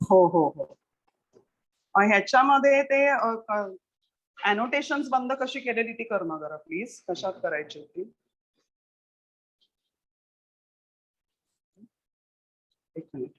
हो हो हो. ह्याच्यामध्ये ते अनोटेशन्स बंद कशी केलेली ती कर ना जरा प्लीज, कशात करायची होती. एक minute.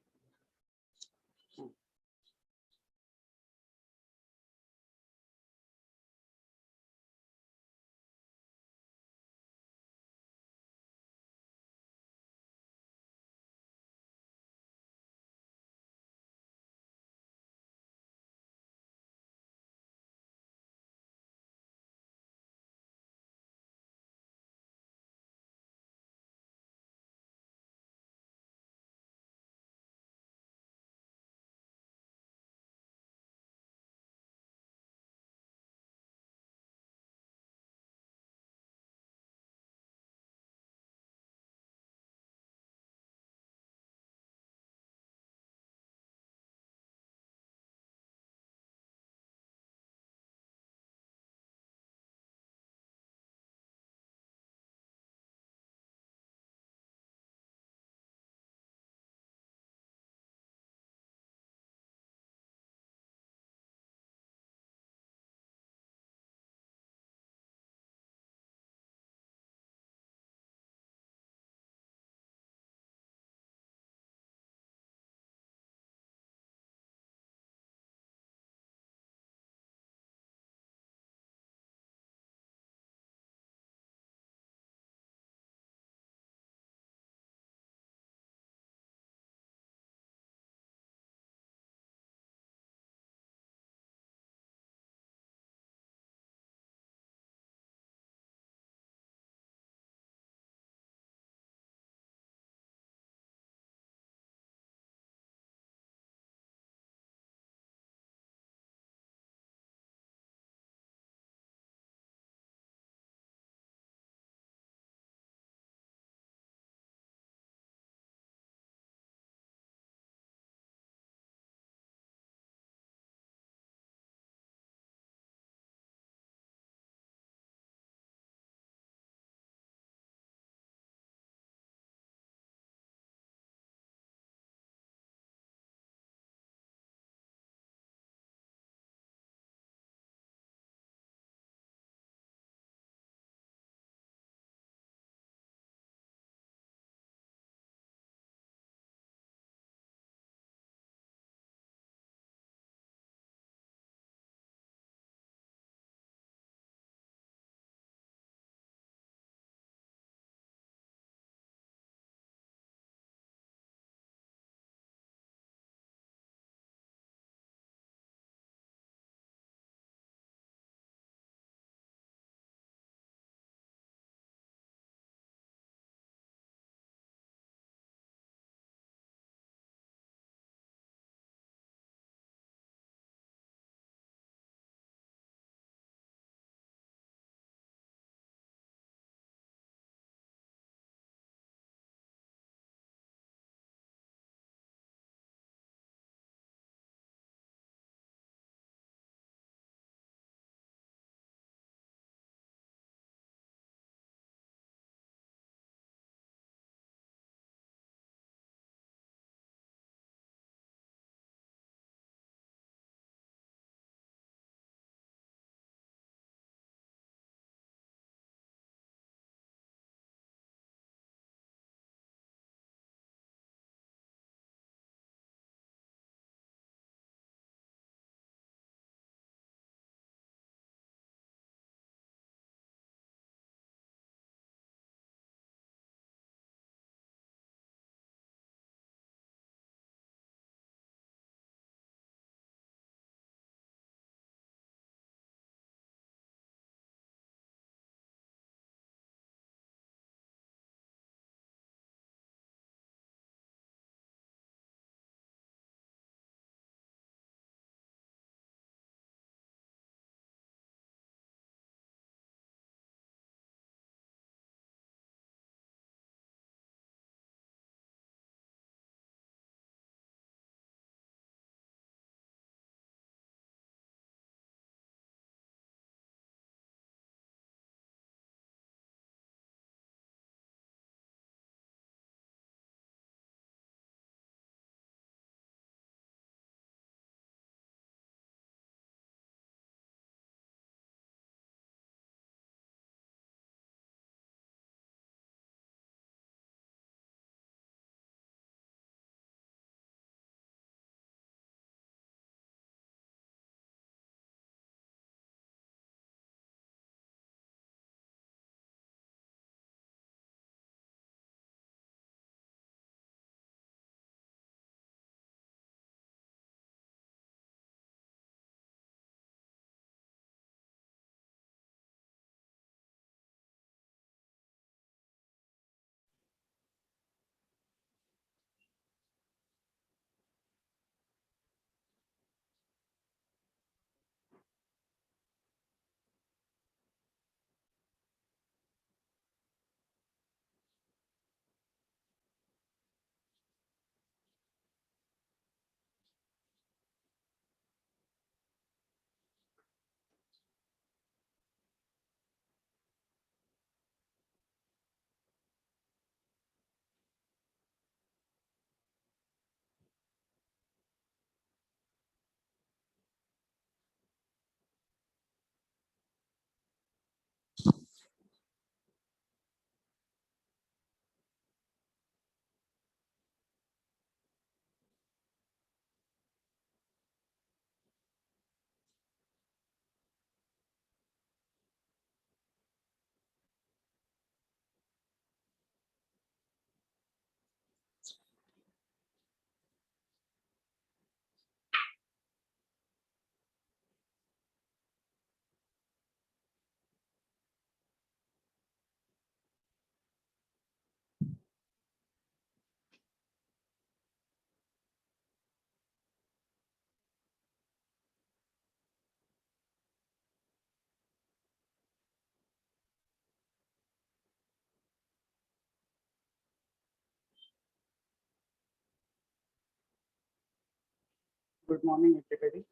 Good morning, everybody.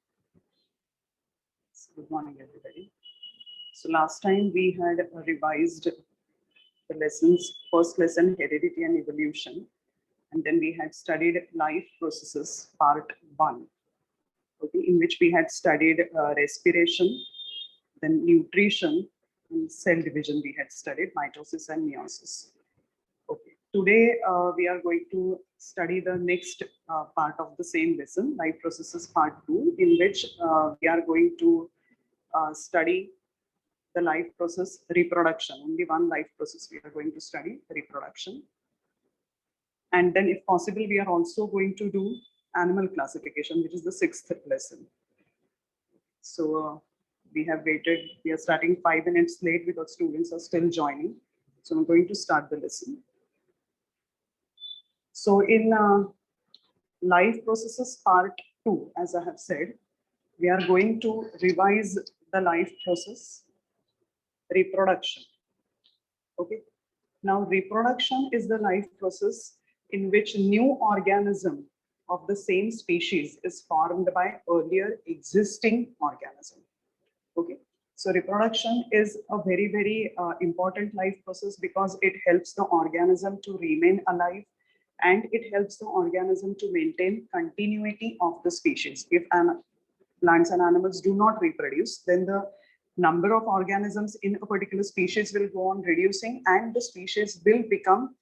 Good morning, everybody. So last time we had revised the lessons, first lesson, heredity and evolution. And then we had studied life processes, part 1, okay, in which we had studied respiration, then nutrition, and cell division we had studied, mitosis and meiosis. Okay. Today, we are going to study the next part of the same lesson, life processes part 2, in which we are going to study the life process reproduction. Only one life process we are going to study, reproduction. And then if possible, we are also going to do animal classification, which is the 6th lesson. So we have waited, we are starting 5 minutes late because students are still joining. So I'm going to start the lesson. So in life processes part 2, as I have said, we are going to revise the life process reproduction. Okay. Now reproduction is the life process in which new organism of the same species is formed by earlier existing organism. Okay. So reproduction is a very, very important life process because it helps the organism to remain alive and it helps the organism to maintain continuity of the species. If plants and animals do not reproduce, then the number of organisms in a particular species will go on reducing and the species will become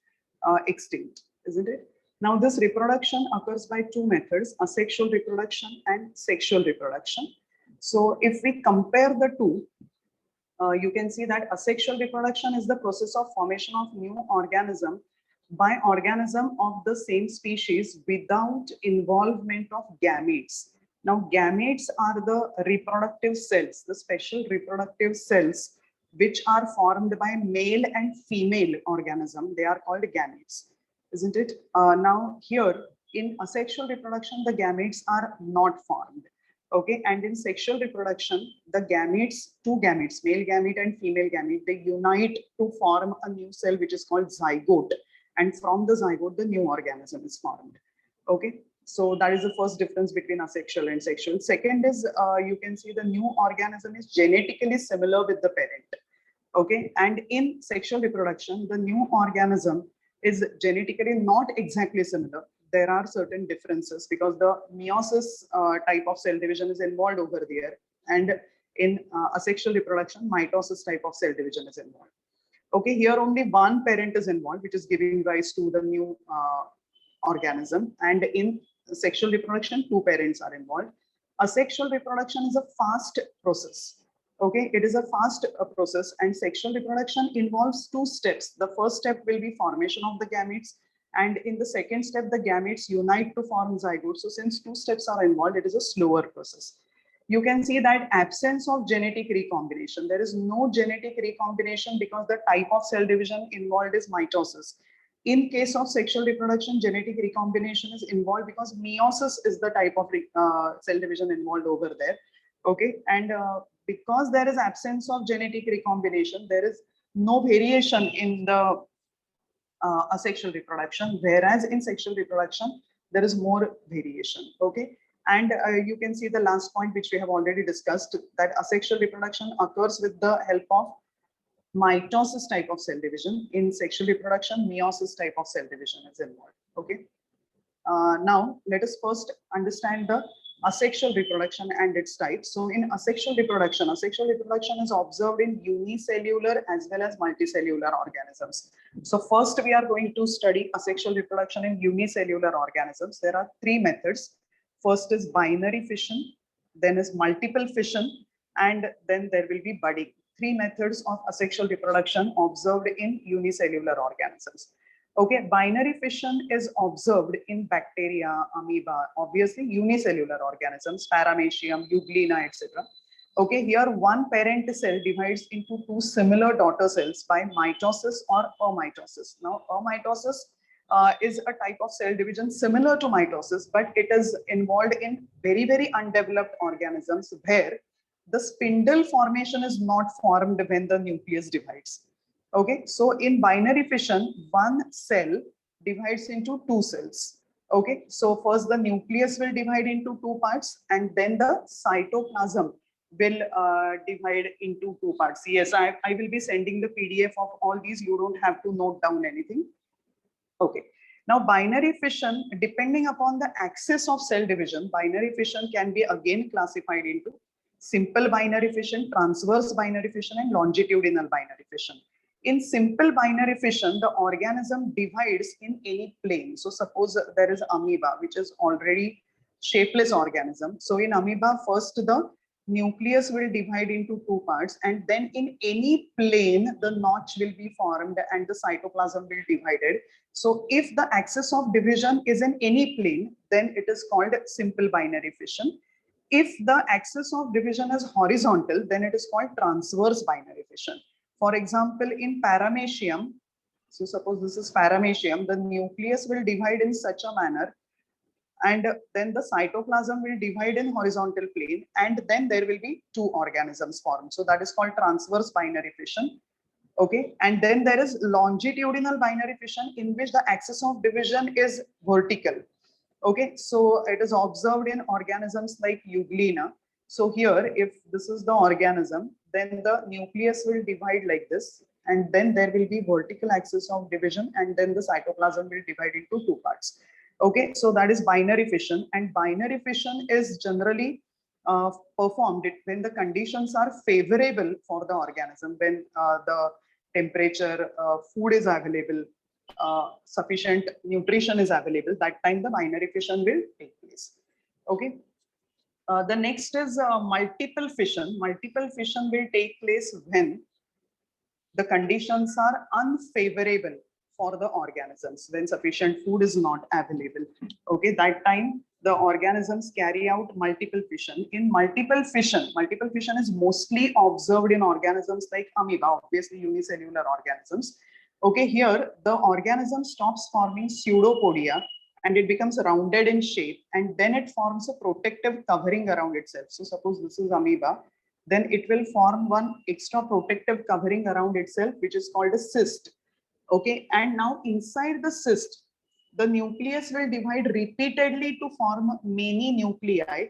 extinct, isn't it? Now, this reproduction occurs by 2 methods, asexual reproduction and sexual reproduction. So if we compare the two, you can see that asexual reproduction is the process of formation of new organism by organism of the same species without involvement of gametes. Now, gametes are the reproductive cells, the special reproductive cells which are formed by male and female organism. They are called gametes, isn't it? Now, here in asexual reproduction, the gametes are not formed. Okay, and in sexual reproduction, the gametes, 2 gametes, male gamete and female gamete, they unite to form a new cell which is called zygote. And from the zygote, the new organism is formed. Okay, so that is the first difference between asexual and sexual. Second is, you can see the new organism is genetically similar with the parent. Okay, and in sexual reproduction, the new organism is genetically not exactly similar. There are certain differences because the meiosis type of cell division is involved over there. And in asexual reproduction, mitosis type of cell division is involved. Okay, here only one parent is involved, which is giving rise to the new organism. And in sexual reproduction, 2 parents are involved. Asexual reproduction is a fast process. Okay, it is a fast process and sexual reproduction involves 2 steps. The first step will be formation of the gametes. And in the second step, the gametes unite to form zygote. So since 2 steps are involved, it is a slower process. You can see that absence of genetic recombination. There is no genetic recombination because the type of cell division involved is mitosis. In case of sexual reproduction, genetic recombination is involved because meiosis is the type of cell division involved over there. Okay, and because there is absence of genetic recombination, there is no variation in the asexual reproduction, whereas in sexual reproduction, there is more variation. Okay. And you can see the last point, which we have already discussed, that asexual reproduction occurs with the help of mitosis type of cell division. In sexual reproduction, meiosis type of cell division is involved. Okay. Now, let us first understand the asexual reproduction and its types. So in asexual reproduction is observed in unicellular as well as multicellular organisms. So first we are going to study asexual reproduction in unicellular organisms. There are 3 methods. First is binary fission, then is multiple fission, and then there will be budding. 3 methods of asexual reproduction observed in unicellular organisms. Okay, binary fission is observed in bacteria, amoeba, obviously unicellular organisms, Paramecium, Euglena, etc. Okay, here one parent cell divides into 2 similar daughter cells by mitosis or amitosis. Now, amitosis is a type of cell division similar to mitosis, but it is involved in very, very undeveloped organisms where the spindle formation is not formed when the nucleus divides. Okay, so in binary fission, one cell divides into 2 cells. Okay, so first the nucleus will divide into two parts, and then the cytoplasm will divide into two parts. Yes, I will be sending the PDF of all these. You don't have to note down anything. Okay. Now, binary fission, depending upon the axis of cell division, binary fission can be again classified into simple binary fission, transverse binary fission, and longitudinal binary fission. In simple binary fission, the organism divides in any plane. So suppose there is amoeba, which is already shapeless organism. So in amoeba, first the nucleus will divide into two parts, and then in any plane, the notch will be formed and the cytoplasm will be divided. So if the axis of division is in any plane, then it is called simple binary fission. If the axis of division is horizontal, then it is called transverse binary fission. For example, in paramecium, so suppose this is paramecium, the nucleus will divide in such a manner, and then the cytoplasm will divide in horizontal plane, and then there will be two organisms formed. So that is called transverse binary fission. Okay, and then there is longitudinal binary fission, in which the axis of division is vertical. Okay, so it is observed in organisms like Euglena. So here, if this is the organism, then the nucleus will divide like this, and then there will be vertical axis of division, and then the cytoplasm will divide into two parts. Okay, so that is binary fission, and binary fission is generally performed when the conditions are favorable for the organism, when the temperature, food is available, sufficient nutrition is available, that time the binary fission will take place. Okay. The next is multiple fission. Multiple fission will take place when the conditions are unfavorable for the organisms, when sufficient food is not available. Okay, that time the organisms carry out multiple fission. In multiple fission is mostly observed in organisms like amoeba, obviously unicellular organisms. Okay, here the organism stops forming pseudopodia and it becomes rounded in shape, and then it forms a protective covering around itself. So suppose this is amoeba, then it will form one extra protective covering around itself, which is called a cyst. Okay, and now inside the cyst, the nucleus will divide repeatedly to form many nuclei,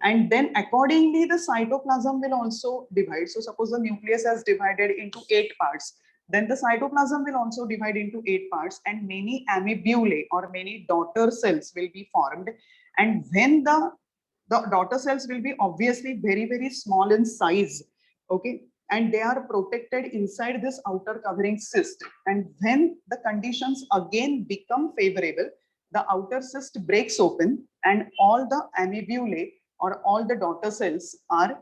and then accordingly the cytoplasm will also divide. So suppose the nucleus has divided into 8 parts, then the cytoplasm will also divide into 8 parts, and many amebulae or many daughter cells will be formed. And when the daughter cells will be obviously very small in size, okay, and they are protected inside this outer covering cyst, and when the conditions again become favorable, the outer cyst breaks open and all the amebulae or all the daughter cells are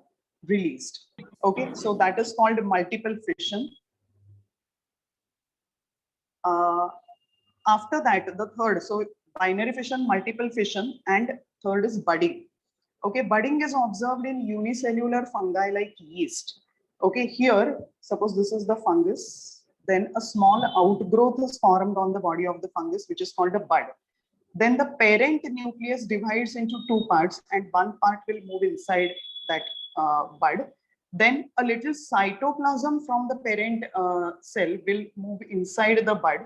released. Okay, so that is called multiple fission. After that, the third, so binary fission, multiple fission, and third is budding. Okay, budding is observed in unicellular fungi like yeast. Okay, here, suppose this is the fungus, then a small outgrowth is formed on the body of the fungus, which is called a bud. Then the parent nucleus divides into 2 parts, and one part will move inside that bud. Then a little cytoplasm from the parent cell will move inside the bud,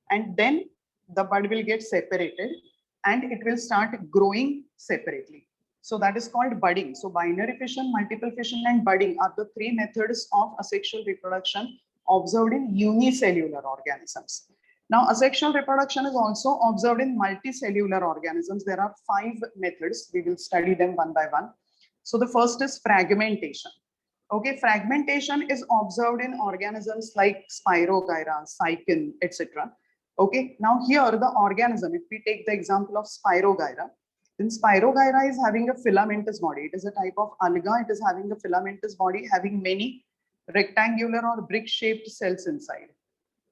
and then the bud will get separated and it will start growing separately. So that is called budding. So binary fission, multiple fission, and budding are the 3 methods of asexual reproduction observed in unicellular organisms. Now, asexual reproduction is also observed in multicellular organisms. There are 5 methods. We will study them one by one. So the first is fragmentation. Okay, fragmentation is observed in organisms like Spirogyra, Cycin, etc. Okay, now here the organism, if we take the example of Spirogyra, then Spirogyra is having a filamentous body. It is a type of alga. It is having a filamentous body having many rectangular or brick-shaped cells inside.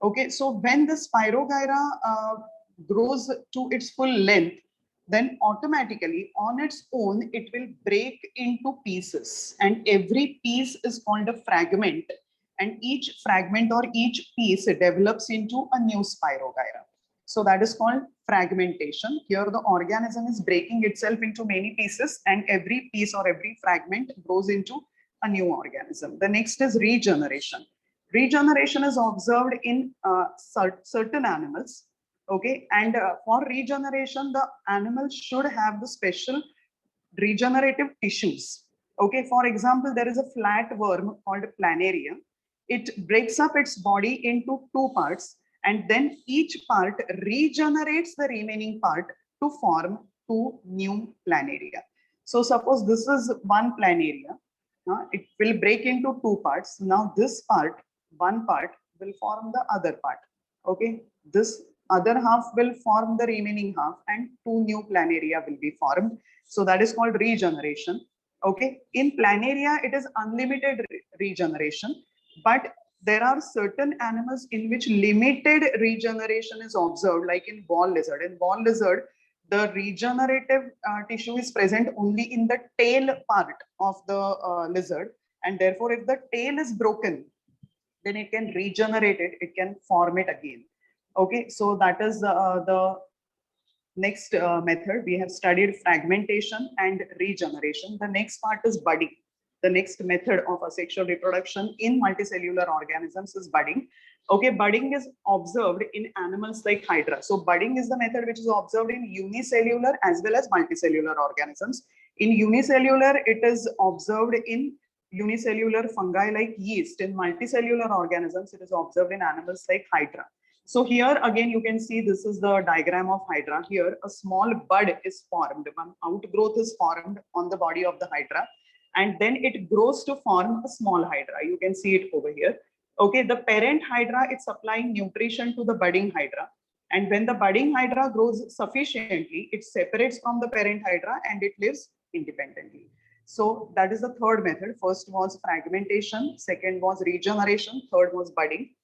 Okay, so when the Spirogyra grows to its full length, then automatically on its own, it will break into pieces, and every piece is called a fragment, and each fragment or each piece develops into a new Spirogyra. So that is called fragmentation. Here the organism is breaking itself into many pieces, and every piece or every fragment grows into a new organism. The next is regeneration. Regeneration is observed in certain animals. Okay, and for regeneration, the animal should have the special regenerative tissues. Okay, for example, there is a flatworm called planaria. It breaks up its body into two parts, and then each part regenerates the remaining part to form two new planaria. So suppose this is one planaria, it will break into two parts. Now this part, one part will form the other part. Okay, this other half will form the remaining half, and two new planaria will be formed. So that is called regeneration. Okay, in planaria, it is unlimited regeneration, but there are certain animals in which limited regeneration is observed, like in ball lizard. In ball lizard, the regenerative tissue is present only in the tail part of the lizard, and therefore, if the tail is broken, then it can regenerate it, it can form it again. Okay, so that is the next method. We have studied fragmentation and regeneration. The next part is budding. The next method of asexual reproduction in multicellular organisms is budding. Okay, budding is observed in animals like Hydra. So budding is the method which is observed in unicellular as well as multicellular organisms. In unicellular, it is observed in unicellular fungi like yeast. In multicellular organisms, it is observed in animals like Hydra. So here again, you can see this is the diagram of Hydra. Here, a small bud is formed, one outgrowth is formed on the body of the Hydra, and then it grows to form a small Hydra. You can see it over here. Okay, the parent Hydra is supplying nutrition to the budding Hydra. And when the budding Hydra grows sufficiently, it separates from the parent Hydra and it lives independently. So that is the third method. First was fragmentation, second was regeneration, third was budding.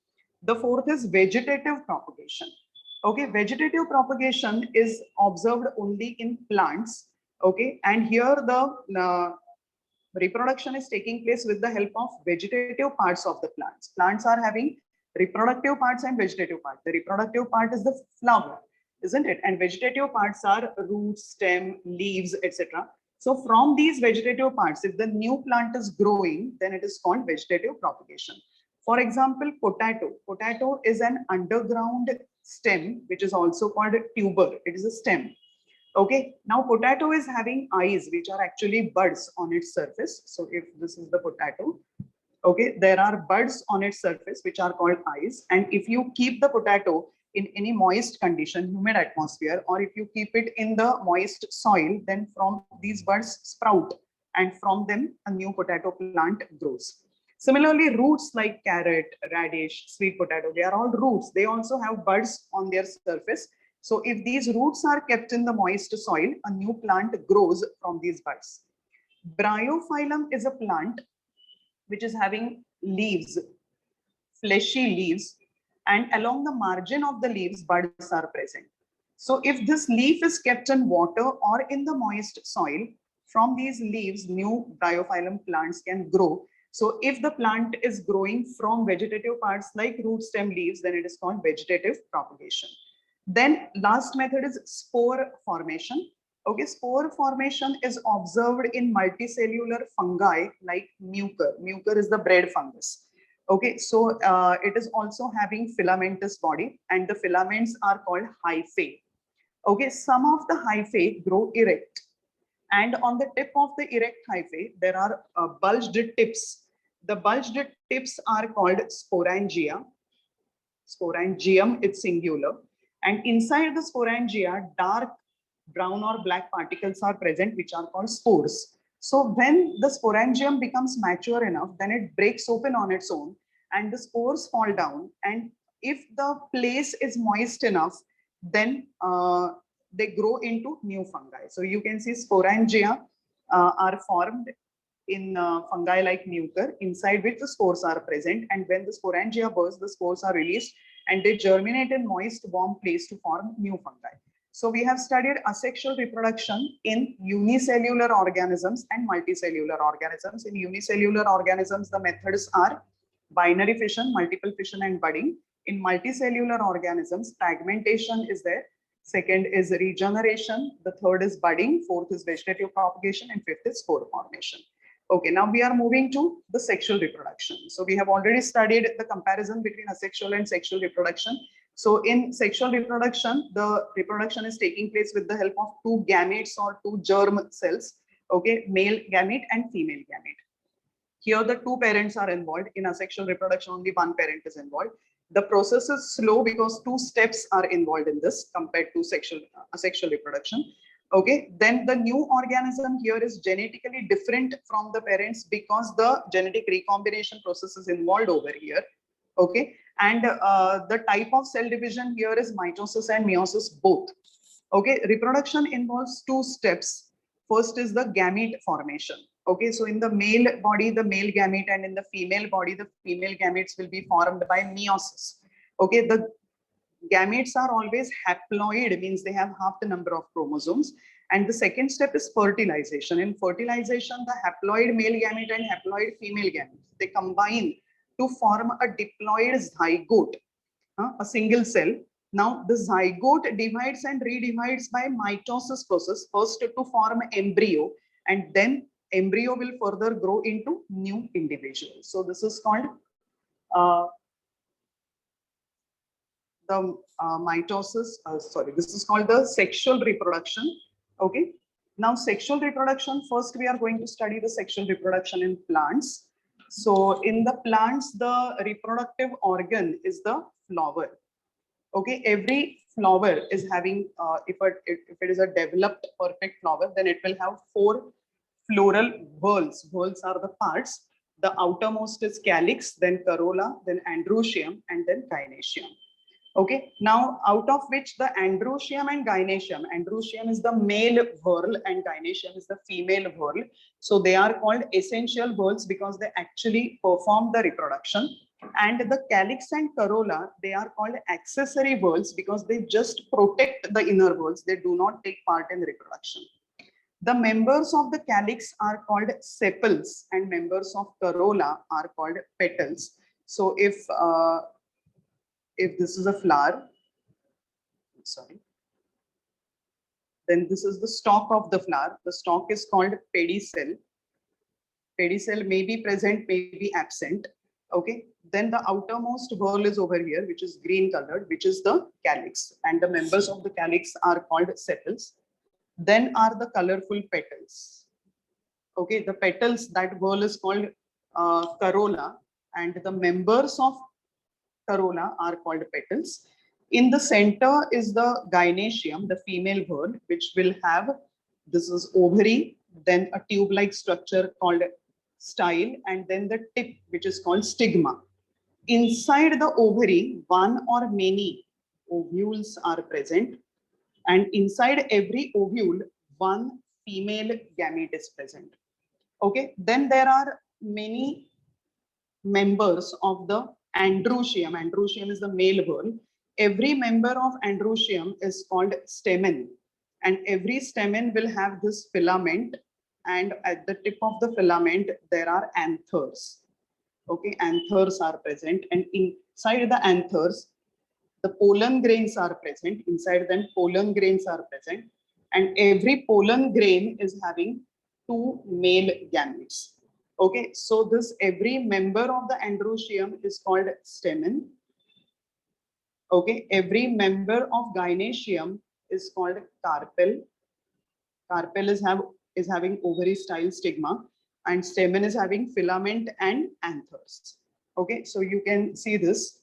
The fourth is vegetative propagation. Okay, vegetative propagation is observed only in plants. Okay, and here the reproduction is taking place with the help of vegetative parts of the plants. Plants are having reproductive parts and vegetative parts. The reproductive part is the flower, isn't it? And vegetative parts are roots, stem, leaves, etc. So from these vegetative parts, if the new plant is growing, then it is called vegetative propagation. For example, potato. Potato is an underground stem, which is also called a tuber. It is a stem. Okay, now potato is having eyes, which are actually buds on its surface. So if this is the potato, okay, there are buds on its surface, which are called eyes. And if you keep the potato in any moist condition, humid atmosphere, or if you keep it in the moist soil, then from these buds sprout, and from them a new potato plant grows. Similarly, roots like carrot, radish, sweet potato, they are all roots. They also have buds on their surface. So if these roots are kept in the moist soil, a new plant grows from these buds. Bryophyllum is a plant which is having leaves, fleshy leaves, and along the margin of the leaves, buds are present. So if this leaf is kept in water or in the moist soil, from these leaves, new bryophyllum plants can grow. So if the plant is growing from vegetative parts like root, stem, leaves, then it is called vegetative propagation. Then last method is spore formation. Okay, spore formation is observed in multicellular fungi like mucor. Mucor is the bread fungus. Okay, so it is also having filamentous body, and the filaments are called hyphae. Okay, some of the hyphae grow erect, and on the tip of the erect hyphae, there are bulged tips. The bulged tips are called sporangia. Sporangium, it's singular. And inside the sporangia, dark brown or black particles are present, which are called spores. So when the sporangium becomes mature enough, then it breaks open on its own and the spores fall down. And if the place is moist enough, then they grow into new fungi. So you can see sporangia are formed in fungi like mucor, inside which the spores are present. And when the sporangia burst, the spores are released and they germinate in moist, warm place to form new fungi. So we have studied asexual reproduction in unicellular organisms and multicellular organisms. In unicellular organisms, the methods are binary fission, multiple fission, and budding. In multicellular organisms, fragmentation is there. Second is regeneration. The third is budding. Fourth is vegetative propagation, and fifth is spore formation. Okay, now we are moving to the sexual reproduction. So we have already studied the comparison between asexual and sexual reproduction. So in sexual reproduction, the reproduction is taking place with the help of two gametes or two germ cells, okay, male gamete and female gamete. Here the two parents are involved. In asexual reproduction, only one parent is involved. The process is slow because two steps are involved in this compared to asexual reproduction. Okay, then the new organism here is genetically different from the parents because the genetic recombination process is involved over here. Okay, and the type of cell division here is mitosis and meiosis both. Okay, reproduction involves two steps. First is the gamete formation. Okay, so in the male body, the male gamete, and in the female body, the female gametes will be formed by meiosis. Okay, the gametes are always haploid, means they have half the number of chromosomes. And the second step is fertilization. In fertilization, the haploid male gamete and haploid female gamete, they combine to form a diploid zygote, a single cell. Now the zygote divides and redivides by mitosis process, first to form embryo, and then embryo will further grow into new individuals. So this is called the mitosis, this is called the sexual reproduction. Okay. Now sexual reproduction, first we are going to study the sexual reproduction in plants. So in the plants, the reproductive organ is the flower. Okay, every flower is having, if it is a developed perfect flower, then it will have four floral whorls. Whorls are the parts. The outermost is calyx, then corolla, then androecium, and then gynoecium. Okay, now out of which the androecium and gynoecium is the male whorl and gynoecium is the female whorl. So they are called essential whorls because they actually perform the reproduction. And the calyx and corolla, they are called accessory whorls because they just protect the inner whorls. They do not take part in reproduction. The members of the calyx are called sepals and members of corolla are called petals. So if this is a flower, sorry, then this is the stalk of the flower. The stalk is called pedicel. Pedicel may be present, may be absent. Okay, then the outermost whorl is over here, which is green colored, which is the calyx, and the members of the calyx are called sepals. Then are the colorful petals. Okay, the petals, that whorl is called corolla, and the members of corolla are called petals. In the center is the gynoecium, the female whorl, which will have, this is ovary, then a tube-like structure called style, and then the tip, which is called stigma. Inside the ovary, one or many ovules are present, and inside every ovule, one female gamete is present. Okay, then there are many members of the androecium. Androecium is the male whorl. Every member of androecium is called stamen, and every stamen will have this filament, and at the tip of the filament there are anthers. Okay, anthers are present, and inside the anthers the pollen grains are present. Inside them pollen grains are present, and every pollen grain is having two male gametes. Okay, so this every member of the androecium is called stamen. Okay, every member of gynoecium is called carpel. Carpel is having ovary style stigma, and stamen is having filament and anthers. Okay, so you can see this.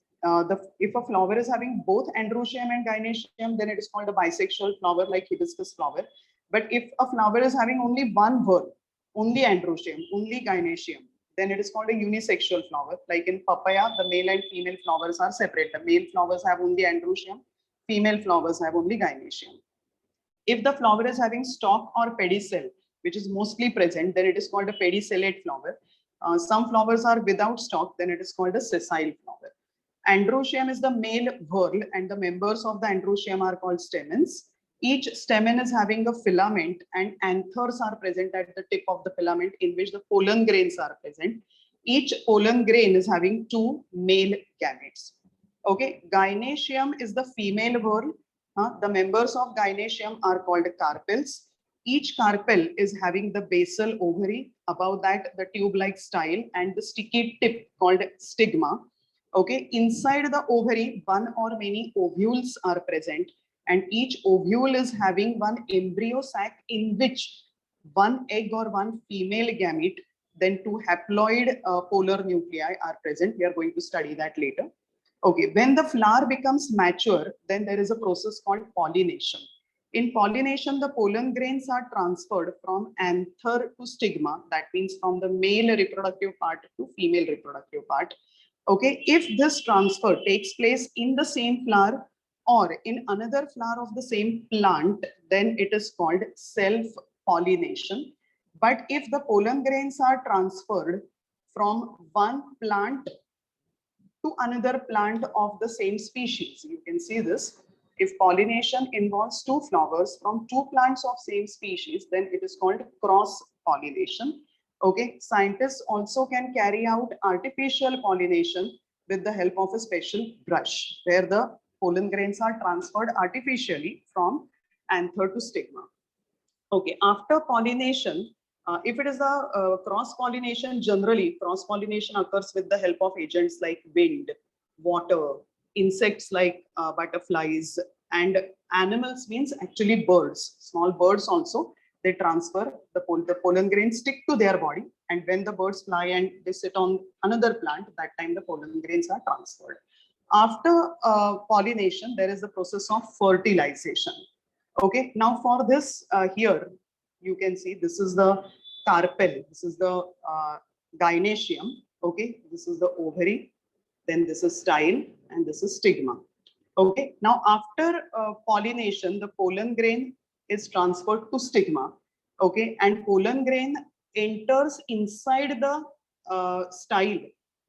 If a flower is having both androecium and gynoecium, then it is called a bisexual flower, like hibiscus flower. But if a flower is having only one whorl, only androecium, only gynoecium, then it is called a unisexual flower. Like in papaya, the male and female flowers are separate. The male flowers have only androecium, female flowers have only gynoecium. If the flower is having stalk or pedicel, which is mostly present, then it is called a pedicellate flower. Some flowers are without stalk, then it is called a sessile flower. Androecium is the male whorl, and the members of the androecium are called stamens. Each stamen is having a filament, and anthers are present at the tip of the filament in which the pollen grains are present. Each pollen grain is having two male gametes. Okay, gynoecium is the female whorl. The members of gynoecium are called carpels. Each carpel is having the basal ovary, above that the tube-like style, and the sticky tip called stigma. Okay, inside the ovary, one or many ovules are present, and each ovule is having one embryo sac in which one egg or one female gamete, then two haploid polar nuclei are present. We are going to study that later. Okay, when the flower becomes mature, then there is a process called pollination. In pollination, the pollen grains are transferred from anther to stigma. That means from the male reproductive part to female reproductive part. Okay, if this transfer takes place in the same flower or in another flower of the same plant, then it is called self-pollination. But if the pollen grains are transferred from one plant to another plant of the same species, you can see this. If pollination involves two flowers from two plants of same species, then it is called cross-pollination. Okay, scientists also can carry out artificial pollination with the help of a special brush, where the pollen grains are transferred artificially from anther to stigma. Okay, after pollination, if it is a cross-pollination, generally cross-pollination occurs with the help of agents like wind, water, insects like butterflies, and animals means actually birds. Small birds also, they transfer the pollen grains stick to their body, and when the birds fly and they sit on another plant, that time the pollen grains are transferred. After pollination, there is the process of fertilization. Okay, now for this here, you can see this is the carpel, this is the gynoecium. Okay, this is the ovary, then this is style, and this is stigma. Okay, now after pollination, the pollen grain is transferred to stigma. Okay, and pollen grain enters inside the style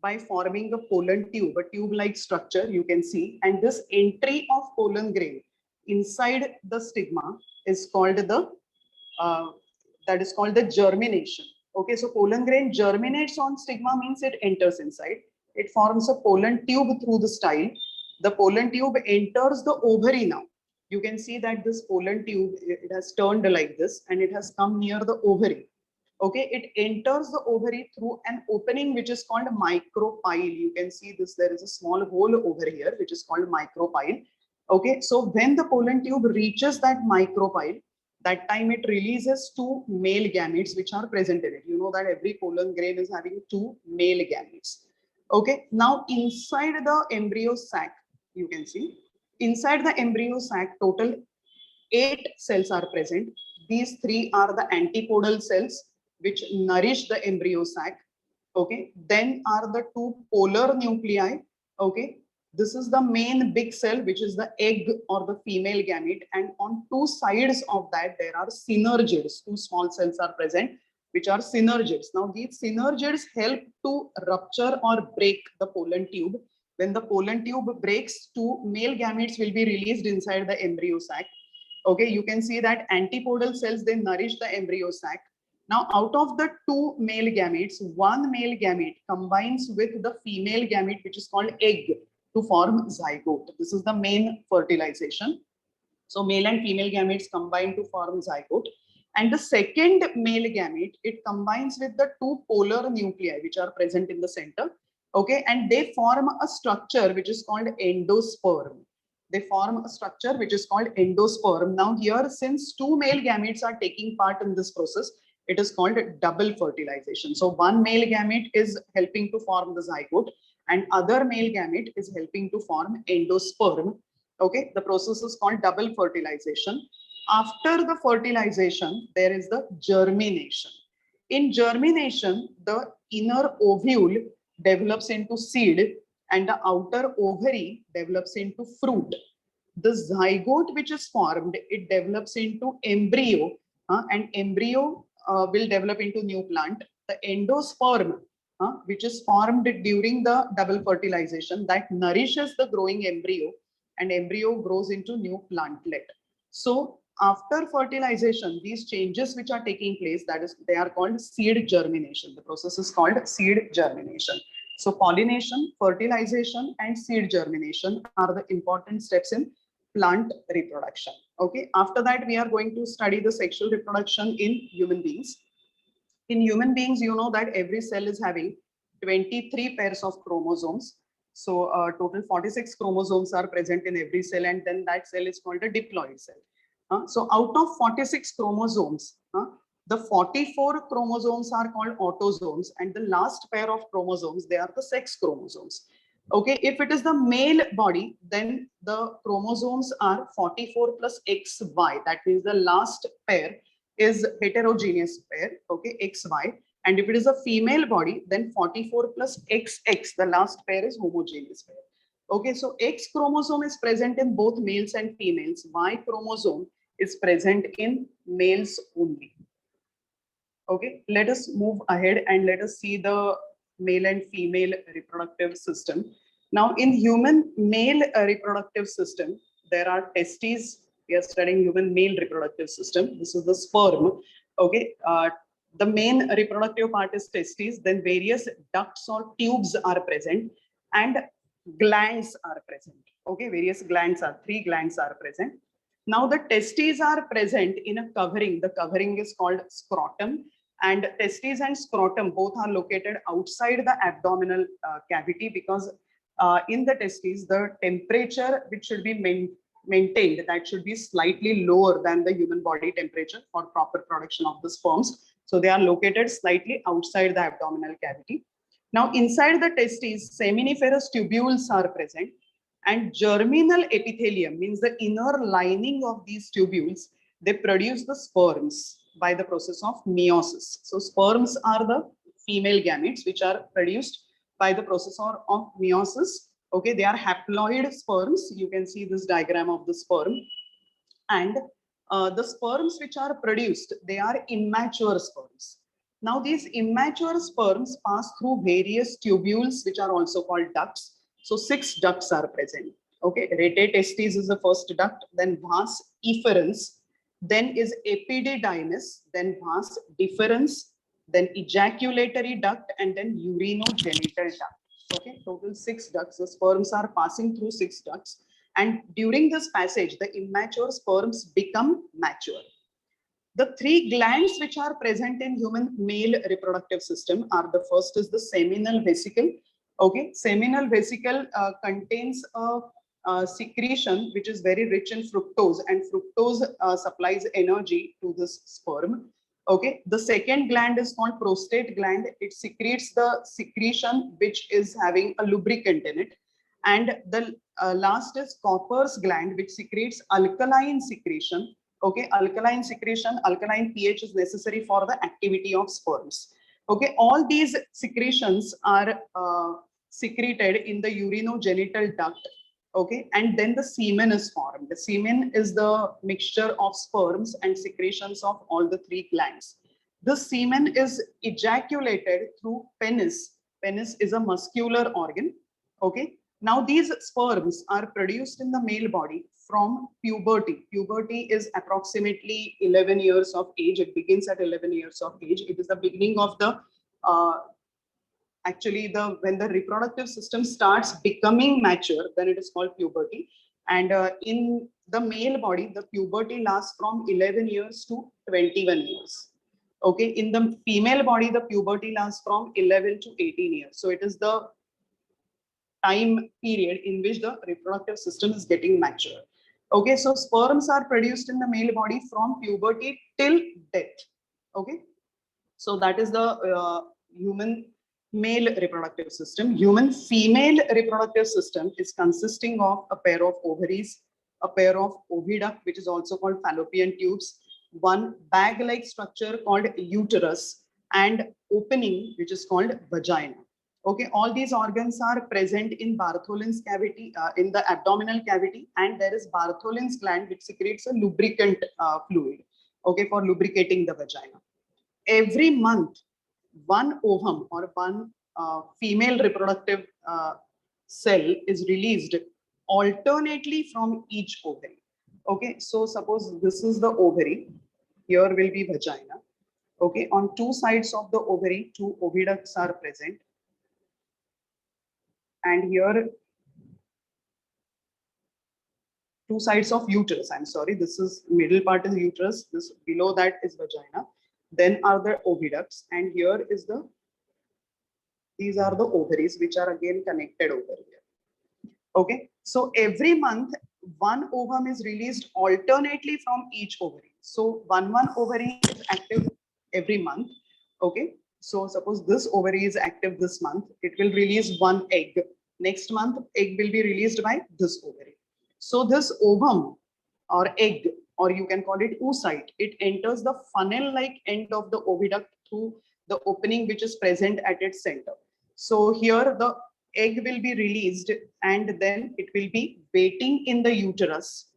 by forming a pollen tube, a tube-like structure you can see, and this entry of pollen grain inside the stigma is called the that is called the germination. Okay, so pollen grain germinates on stigma means it enters inside. It forms a pollen tube through the style. The pollen tube enters the ovary now. You can see that this pollen tube, it has turned like this and it has come near the ovary. Okay, it enters the ovary through an opening which is called micropyle. You can see this, there is a small hole over here which is called micropyle. Okay, so when the pollen tube reaches that micropyle, that time it releases two male gametes which are present in it. You know that every pollen grain is having two male gametes. Okay, now inside the embryo sac, you can see, inside the embryo sac, total 8 cells are present. These 3 are the antipodal cells which nourish the embryo sac. Okay, then are the 2 polar nuclei. Okay, this is the main big cell which is the egg or the female gamete, and on 2 sides of that there are synergids. 2 small cells are present which are synergids. Now these synergids help to rupture or break the pollen tube. When the pollen tube breaks, 2 male gametes will be released inside the embryo sac. Okay, you can see that antipodal cells, they nourish the embryo sac. Now, out of the 2 male gametes, 1 male gamete combines with the female gamete, which is called egg, to form zygote. This is the main fertilization. So, male and female gametes combine to form zygote. And the second male gamete, it combines with the 2 polar nuclei, which are present in the center. Okay, and they form a structure which is called endosperm. They form a structure which is called endosperm. Now here, since 2 male gametes are taking part in this process, it is called double fertilization. So 1 male gamete is helping to form the zygote and other male gamete is helping to form endosperm. Okay, the process is called double fertilization. After the fertilization, there is the germination. In germination, the inner ovule develops into seed and the outer ovary develops into fruit. The zygote which is formed, it develops into embryo, and embryo will develop into new plant. The endosperm, which is formed during the double fertilization, that nourishes the growing embryo and embryo grows into new plantlet. So after fertilization, these changes which are taking place, that is, they are called seed germination. The process is called seed germination. So pollination, fertilization, and seed germination are the important steps in plant reproduction. Okay. After that, we are going to study the sexual reproduction in human beings. In human beings, you know that every cell is having 23 pairs of chromosomes. So total 46 chromosomes are present in every cell, and then that cell is called a diploid cell. So out of 46 chromosomes, the 44 chromosomes are called autosomes, and the last pair of chromosomes, they are the sex chromosomes. Okay, if it is the male body, then the chromosomes are 44 plus XY. That means the last pair is heterogeneous pair, okay, XY. And if it is a female body, then 44 plus XX, the last pair is homogeneous pair. Okay, so X chromosome is present in both males and females. Y chromosome is present in males only. Okay, let us move ahead and let us see the male and female reproductive system. Now, in human male reproductive system, there are testes. We are studying human male reproductive system. This is the sperm. Okay, the main reproductive part is testes. Then various ducts or tubes are present, and glands are present. Okay, various glands are, 3 glands are present. Now the testes are present in a covering. The covering is called scrotum, and testes and scrotum both are located outside the abdominal cavity, because in the testes, the temperature which should be maintained, that should be slightly lower than the human body temperature for proper production of the sperms. So they are located slightly outside the abdominal cavity. Now inside the testes, seminiferous tubules are present, and germinal epithelium means the inner lining of these tubules, they produce the sperms by the process of meiosis. So sperms are the female gametes which are produced by the process of meiosis. Okay, they are haploid sperms. You can see this diagram of the sperm. And the sperms which are produced, they are immature sperms. Now these immature sperms pass through various tubules which are also called ducts. So 6 ducts are present. Okay, rete testis is the first duct, then vas efferens, then is epididymis, then vas deferens, then ejaculatory duct, and then urinogenital duct. Okay, total 6 ducts. The sperms are passing through 6 ducts, and during this passage, the immature sperms become mature. The 3 glands which are present in human male reproductive system are, the first is the seminal vesicle. Okay, seminal vesicle contains a secretion which is very rich in fructose, and fructose supplies energy to this sperm. Okay, the second gland is called prostate gland. It secretes the secretion which is having a lubricant in it. And the last is Copper's gland, which secretes alkaline secretion. Okay, alkaline secretion, alkaline pH is necessary for the activity of sperms. Okay, all these secretions are secreted in the urinogenital duct. Okay, and then the semen is formed. The semen is the mixture of sperms and secretions of all the 3 glands. The semen is ejaculated through penis. Penis is a muscular organ. Okay, now these sperms are produced in the male body from puberty. Puberty is approximately 11 years of age. It begins at 11 years of age. It is the beginning of the when the reproductive system starts becoming mature, then it is called puberty. And in the male body, the puberty lasts from 11 years to 21 years. Okay, in the female body, the puberty lasts from 11 to 18 years. So it is the time period in which the reproductive system is getting mature. Okay, so sperms are produced in the male body from puberty till death. Okay, so that is the human male reproductive system. Human female reproductive system is consisting of a pair of ovaries, a pair of oviduct, which is also called fallopian tubes, one bag-like structure called uterus, and opening, which is called vagina. Okay, all these organs are present in Bartholin's cavity, in the abdominal cavity, and there is Bartholin's gland, which secretes a lubricant fluid, okay, for lubricating the vagina. Every month, one ovum or one female reproductive cell is released alternately from each ovary. Okay, so suppose this is the ovary, here will be vagina. Okay, on 2 sides of the ovary, 2 oviducts are present. And here 2 sides of uterus. I'm sorry, this is middle part is uterus, this below that is vagina. Then are the oviducts, and here is the, these are the ovaries which are again connected over here. Okay, so every month one ovum is released alternately from each ovary. So one ovary is active every month. Okay, so suppose this ovary is active this month, it will release one egg. Next month, egg will be released by this ovary. So this ovum or egg, or you can call it oocyte, it enters the funnel-like end of the oviduct through the opening which is present at its center. So here the egg will be released and then it will be waiting in the uterus.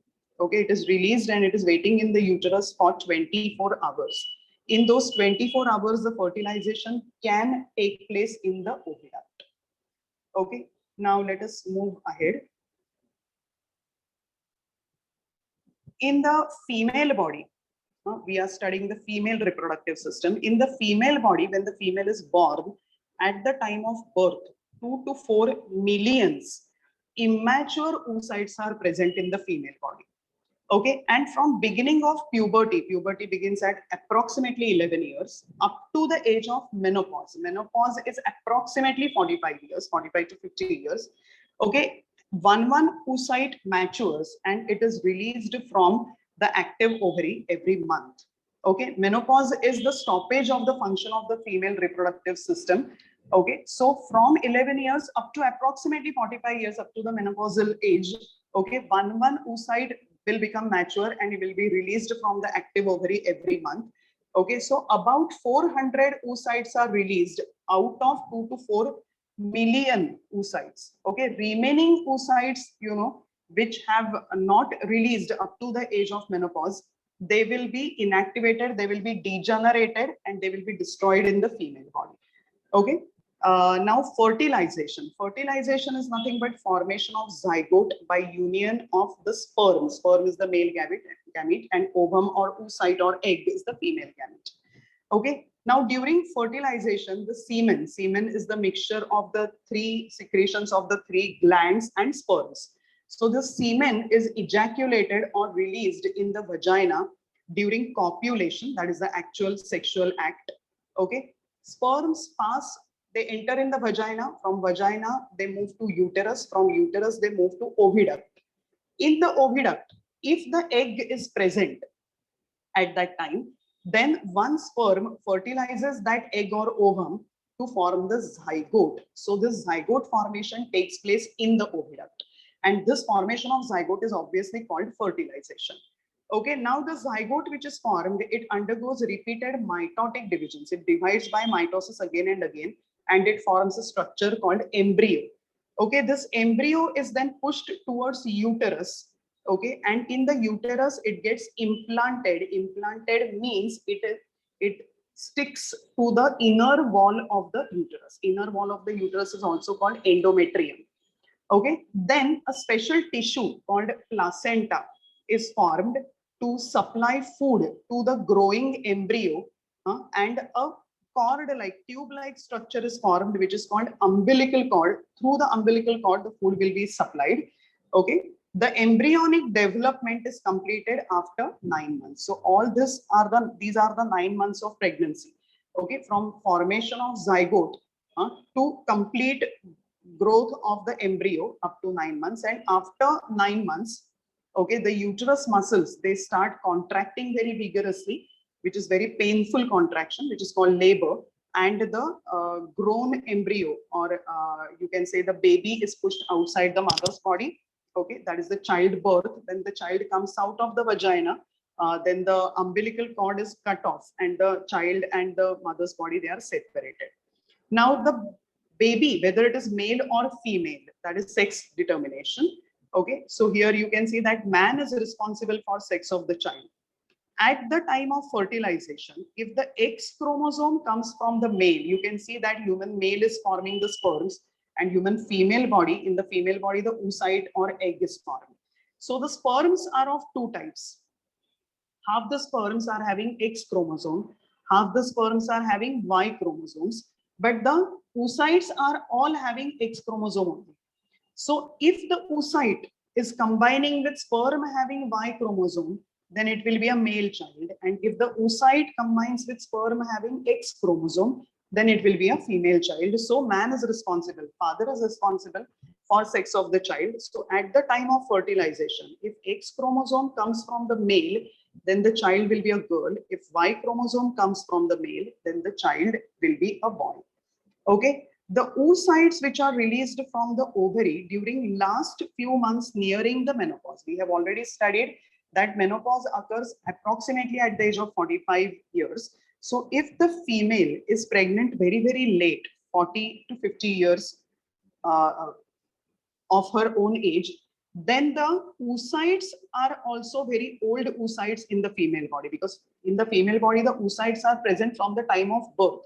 Okay, it is released and it is waiting in the uterus for 24 hours. In those 24 hours, the fertilization can take place in the oviduct. Okay, now let us move ahead. In the female body, we are studying the female reproductive system. In the female body, when the female is born, at the time of birth, 2 to 4 millions immature oocytes are present in the female body. Okay, and from beginning of puberty, puberty begins at approximately 11 years up to the age of menopause. Menopause is approximately 45 years, 45 to 50 years. Okay, one oocyte matures and it is released from the active ovary every month. Okay, menopause is the stoppage of the function of the female reproductive system. Okay, so from 11 years up to approximately 45 years up to the menopausal age, okay, one oocyte will become mature and it will be released from the active ovary every month. Okay, so about 400 oocytes are released out of 2 to 4 million oocytes. Okay, remaining oocytes, which have not released up to the age of menopause, they will be inactivated, they will be degenerated, and they will be destroyed in the female body. Okay. Now fertilization. Fertilization is nothing but formation of zygote by union of the sperm. Sperm is the male gamete and ovum or oocyte or egg is the female gamete. Okay. Now during fertilization, the semen is the mixture of the 3 secretions of the 3 glands and sperms. So the semen is ejaculated or released in the vagina during copulation, that is the actual sexual act. Okay. Sperms pass, they enter in the vagina. From vagina, they move to uterus. From uterus, they move to oviduct. In the oviduct, if the egg is present at that time, then one sperm fertilizes that egg or ovum to form the zygote. So this zygote formation takes place in the oviduct. And this formation of zygote is obviously called fertilization. Okay, now the zygote which is formed, it undergoes repeated mitotic divisions. It divides by mitosis again and again, and it forms a structure called embryo. Okay, this embryo is then pushed towards uterus. Okay, and in the uterus, it gets implanted. Implanted means it sticks to the inner wall of the uterus. Inner wall of the uterus is also called endometrium. Okay, then a special tissue called placenta is formed to supply food to the growing embryo, and a cord like tube like structure is formed which is called umbilical cord. Through the umbilical cord the food will be supplied. Okay, the embryonic development is completed after 9 months. So all these are the 9 months of pregnancy. Okay, from formation of zygote to complete growth of the embryo up to 9 months. And after 9 months, okay, the uterus muscles, they start contracting very vigorously, which is very painful contraction, which is called labor. And the grown embryo, or you can say the baby, is pushed outside the mother's body. Okay, that is the childbirth. When the child comes out of the vagina, then the umbilical cord is cut off and the child and the mother's body, they are separated. Now the baby, whether it is male or female, that is sex determination. Okay, so here you can see that man is responsible for sex of the child. At the time of fertilization, if the X chromosome comes from the male, you can see that human male is forming the sperms, and human female body, in the female body, the oocyte or egg is formed. So the sperms are of 2 types. Half the sperms are having X chromosome, half the sperms are having Y chromosomes, but the oocytes are all having X chromosome only. So if the oocyte is combining with sperm having Y chromosome, then it will be a male child. And if the oocyte combines with sperm having X chromosome, then it will be a female child. So man is responsible, father is responsible for sex of the child. So at the time of fertilization, if X chromosome comes from the male, then the child will be a girl. If Y chromosome comes from the male, then the child will be a boy. Okay. The oocytes which are released from the ovary during last few months nearing the menopause. We have already studied that menopause occurs approximately at the age of 45 years. So if the female is pregnant very, very late, 40 to 50 years of her own age, then the oocytes are also very old oocytes in the female body, because in the female body, the oocytes are present from the time of birth.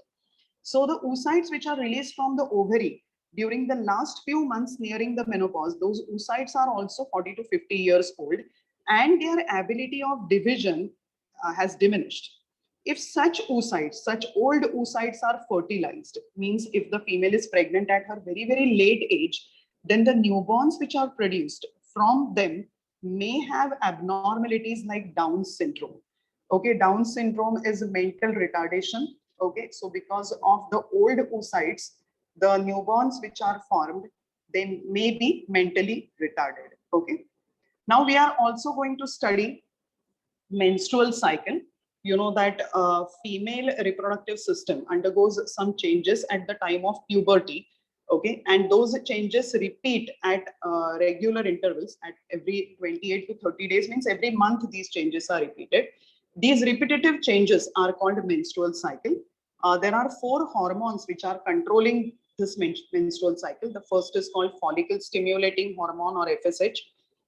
So the oocytes which are released from the ovary during the last few months nearing the menopause, those oocytes are also 40 to 50 years old, and their ability of division has diminished. If such oocytes, such old oocytes are fertilized, means if the female is pregnant at her very, very late age, then the newborns which are produced from them may have abnormalities like Down syndrome. Okay, Down syndrome is mental retardation. Okay, so because of the old oocytes, the newborns which are formed, they may be mentally retarded. Okay, now we are also going to study menstrual cycle. You know that female reproductive system undergoes some changes at the time of puberty. Okay, and those changes repeat at regular intervals at every 28 to 30 days, means every month these changes are repeated. These repetitive changes are called menstrual cycle. There are four hormones which are controlling this menstrual cycle. The first is called follicle stimulating hormone, or FSH,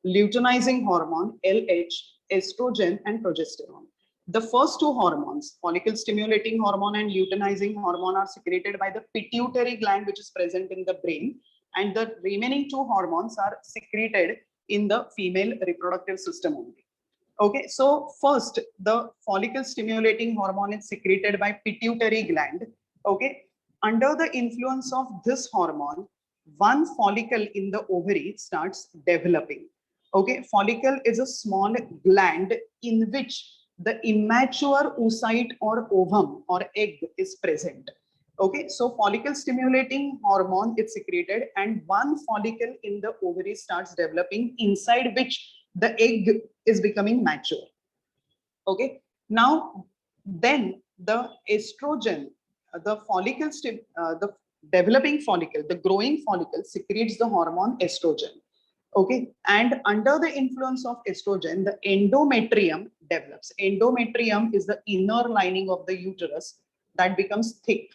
luteinizing hormone, LH, estrogen, and progesterone. The first two hormones, follicle stimulating hormone and luteinizing hormone, are secreted by the pituitary gland, which is present in the brain, and the remaining two hormones are secreted in the female reproductive system only. Okay, so first, the follicle stimulating hormone is secreted by pituitary gland. Okay, under the influence of this hormone, one follicle in the ovary starts developing. Okay, follicle is a small gland in which the immature oocyte or ovum or egg is present. Okay, so follicle stimulating hormone is secreted, and one follicle in the ovary starts developing, inside which the egg is becoming mature. Okay, now then the estrogen, the developing follicle, the growing follicle secretes the hormone estrogen. Okay, and under the influence of estrogen, the endometrium develops. Endometrium is the inner lining of the uterus that becomes thick.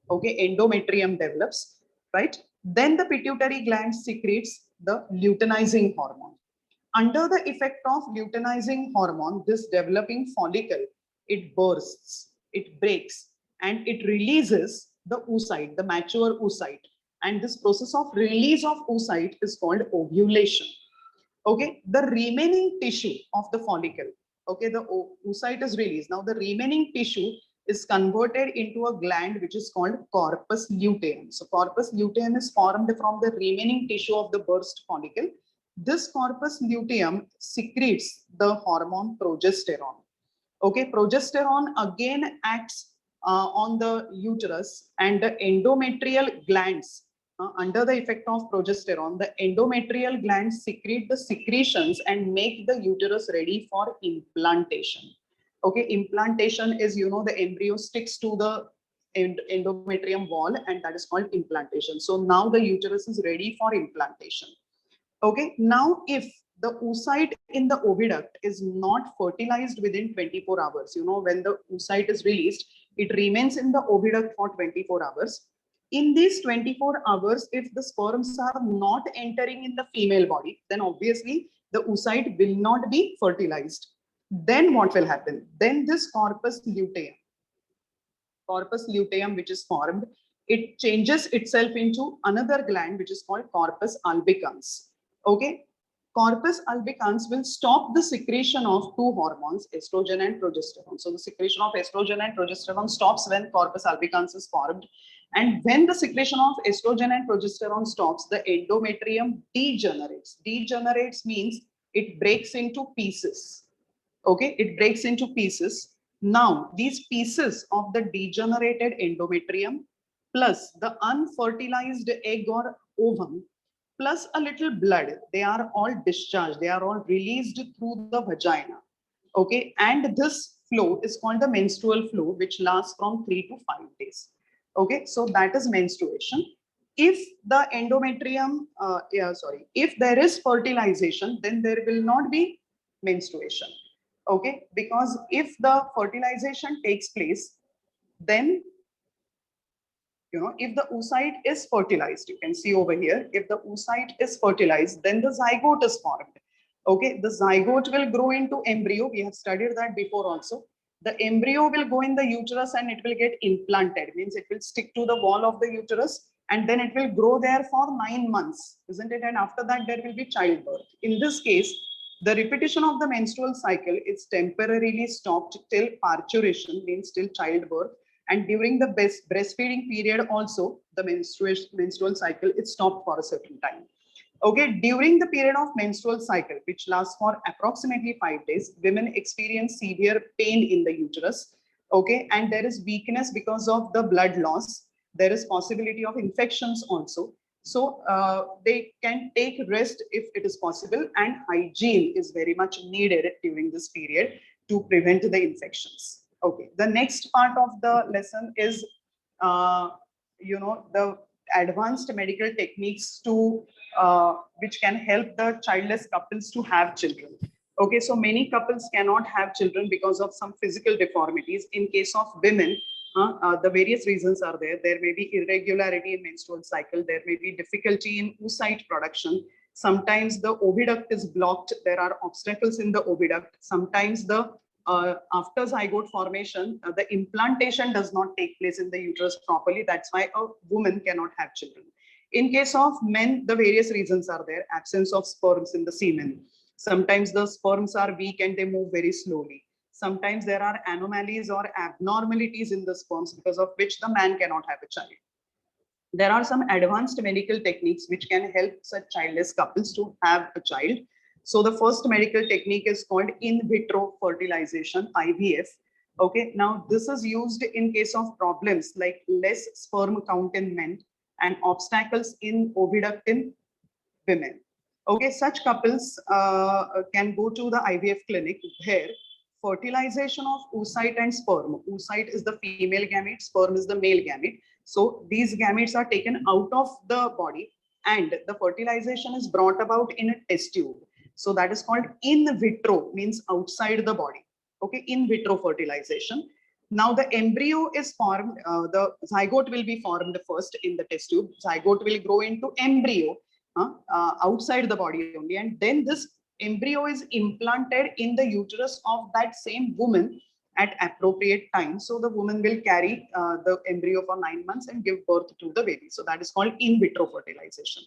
Okay, endometrium develops, right? Then the pituitary gland secretes the luteinizing hormone. Under the effect of luteinizing hormone, this developing follicle, it bursts, it breaks, and it releases the oocyte, the mature oocyte. And this process of release of oocyte is called ovulation. Okay, the remaining tissue of the follicle, okay, the oocyte is released. Now the remaining tissue is converted into a gland which is called corpus luteum. So corpus luteum is formed from the remaining tissue of the burst follicle. This corpus luteum secretes the hormone progesterone. Okay, progesterone again acts on the uterus, and the endometrial glands, under the effect of progesterone, the endometrial glands secrete the secretions and make the uterus ready for implantation. Okay, implantation is, you know, the embryo sticks to the endometrium wall, and that is called implantation. So now the uterus is ready for implantation. Okay, now if the oocyte in the oviduct is not fertilized within 24 hours, you know, when the oocyte is released, it remains in the oviduct for 24 hours. In these 24 hours, if the sperms are not entering in the female body, then obviously the oocyte will not be fertilized. Then what will happen? Then this corpus luteum which is formed, it changes itself into another gland which is called corpus albicans. Okay, corpus albicans will stop the secretion of two hormones, estrogen and progesterone. So the secretion of estrogen and progesterone stops when corpus albicans is formed. And when the secretion of estrogen and progesterone stops, the endometrium degenerates. Degenerates means it breaks into pieces. Okay, it breaks into pieces. Now, these pieces of the degenerated endometrium plus the unfertilized egg or ovum plus a little blood. They are all discharged. They are all released through the vagina. Okay, and this flow is called the menstrual flow, which lasts from 3 to 5 days. Okay, so that is menstruation. If the endometrium, if there is fertilization, then there will not be menstruation. Okay, because if the fertilization takes place, then if the oocyte is fertilized, you can see over here, if the oocyte is fertilized, then the zygote is formed. Okay, the zygote will grow into embryo. We have studied that before also. The embryo will go in the uterus and it will get implanted, means it will stick to the wall of the uterus and then it will grow there for 9 months, isn't it? And after that, there will be childbirth. In this case, the repetition of the menstrual cycle is temporarily stopped till parturition, means till childbirth, and during the breastfeeding period also the menstrual cycle is stopped for a certain time. Okay, during the period of menstrual cycle, which lasts for approximately 5 days, women experience severe pain in the uterus. Okay, and there is weakness because of the blood loss. There is possibility of infections also. So they can take rest if it is possible, and hygiene is very much needed during this period to prevent the infections. Okay, the next part of the lesson is, the advanced medical techniques to which can help the childless couples to have children. Okay, so many couples cannot have children because of some physical deformities. In case of women, the various reasons are there. There may be irregularity in menstrual cycle. There may be difficulty in oocyte production. Sometimes the oviduct is blocked. There are obstacles in the oviduct. Sometimes the after zygote formation, the implantation does not take place in the uterus properly. That's why a woman cannot have children. In case of men, the various reasons are there. Absence of sperms in the semen. Sometimes the sperms are weak and they move very slowly. Sometimes there are anomalies or abnormalities in the sperms because of which the man cannot have a child. There are some advanced medical techniques which can help such childless couples to have a child. So the first medical technique is called in vitro fertilization, IVF. Okay, now this is used in case of problems like less sperm count in men and obstacles in oviduct in women. Okay, such couples can go to the IVF clinic where fertilization of oocyte and sperm. Oocyte is the female gamete, sperm is the male gamete. So these gametes are taken out of the body and the fertilization is brought about in a test tube. So that is called in vitro, means outside the body. Okay, in vitro fertilization. Now the embryo is formed, the zygote will be formed first in the test tube. Zygote will grow into embryo outside the body only, and then this embryo is implanted in the uterus of that same woman at appropriate time. So the woman will carry the embryo for 9 months and give birth to the baby. So that is called in vitro fertilization.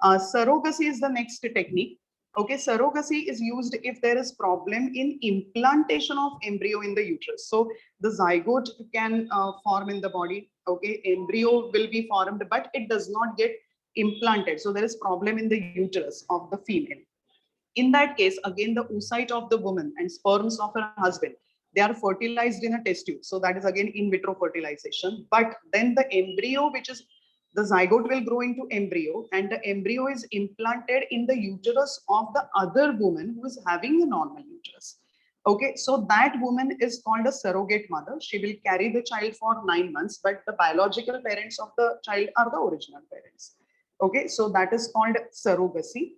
Surrogacy is the next technique. Okay, surrogacy is used if there is problem in implantation of embryo in the uterus. So the zygote can form in the body. Okay, embryo will be formed, but it does not get implanted. So there is problem in the uterus of the female. In that case, again, the oocyte of the woman and sperms of her husband, they are fertilized in a test tube. So that is again in vitro fertilization. But then the embryo, which is the zygote, will grow into embryo, and the embryo is implanted in the uterus of the other woman who is having a normal uterus. Okay, so that woman is called a surrogate mother. She will carry the child for 9 months, but the biological parents of the child are the original parents. Okay, so that is called surrogacy.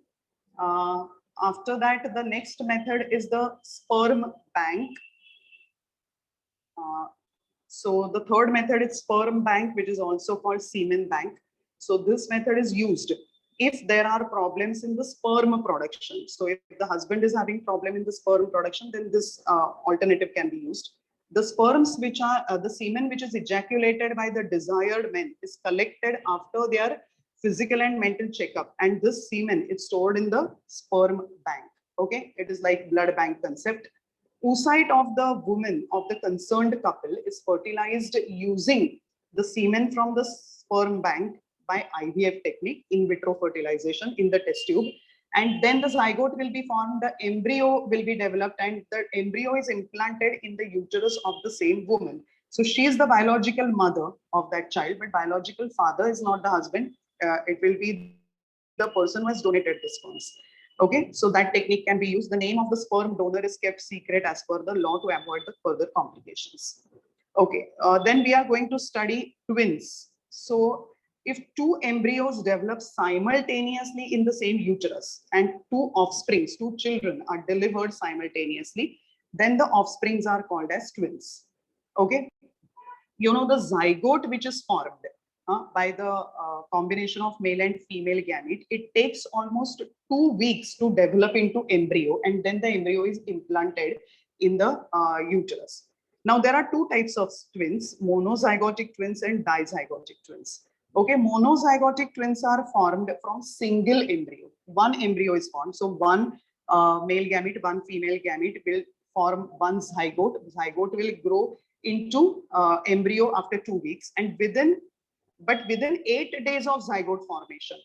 After that, the next method is the sperm bank. So the third method is sperm bank, which is also called semen bank. So this method is used if there are problems in the sperm production. So if the husband is having problem in the sperm production, then this alternative can be used. The sperms which are the semen which is ejaculated by the desired men is collected after their physical and mental checkup, and this semen is stored in the sperm bank. Okay, it is like blood bank concept. Oocyte of the woman of the concerned couple is fertilized using the semen from the sperm bank by IVF technique, in vitro fertilization in the test tube. And then the zygote will be formed, the embryo will be developed, and the embryo is implanted in the uterus of the same woman. So she is the biological mother of that child, but biological father is not the husband. It will be the person who has donated the sperms. Okay, so that technique can be used. The name of the sperm donor is kept secret as per the law to avoid the further complications. Okay, then we are going to study twins. So if two embryos develop simultaneously in the same uterus and two offsprings, two children are delivered simultaneously, then the offsprings are called as twins. Okay, you know the zygote which is formed by the combination of male and female gamete, it takes almost 2 weeks to develop into embryo, and then the embryo is implanted in the uterus. Now there are two types of twins, monozygotic twins and dizygotic twins. Okay, monozygotic twins are formed from single embryo. One embryo is formed, so one male gamete, one female gamete will form one zygote. Zygote will grow into embryo after 2 weeks, and within 8 days of zygote formation,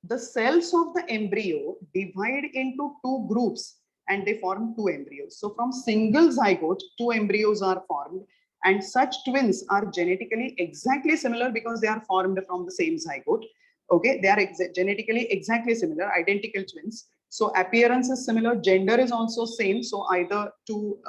the cells of the embryo divide into two groups and they form two embryos. So from single zygote, two embryos are formed, and such twins are genetically exactly similar because they are formed from the same zygote. Okay, they are genetically exactly similar, identical twins. So appearance is similar, gender is also same, so either two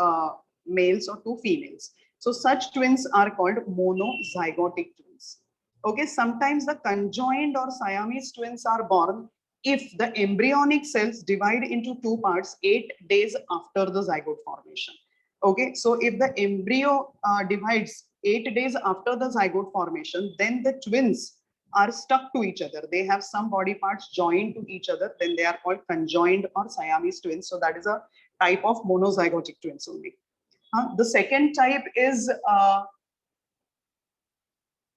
males or two females. So such twins are called monozygotic twins. Okay, sometimes the conjoined or Siamese twins are born if the embryonic cells divide into two parts 8 days after the zygote formation. Okay, so if the embryo divides 8 days after the zygote formation, then the twins are stuck to each other. They have some body parts joined to each other, then they are called conjoined or Siamese twins. So that is a type of monozygotic twins only. The second type is,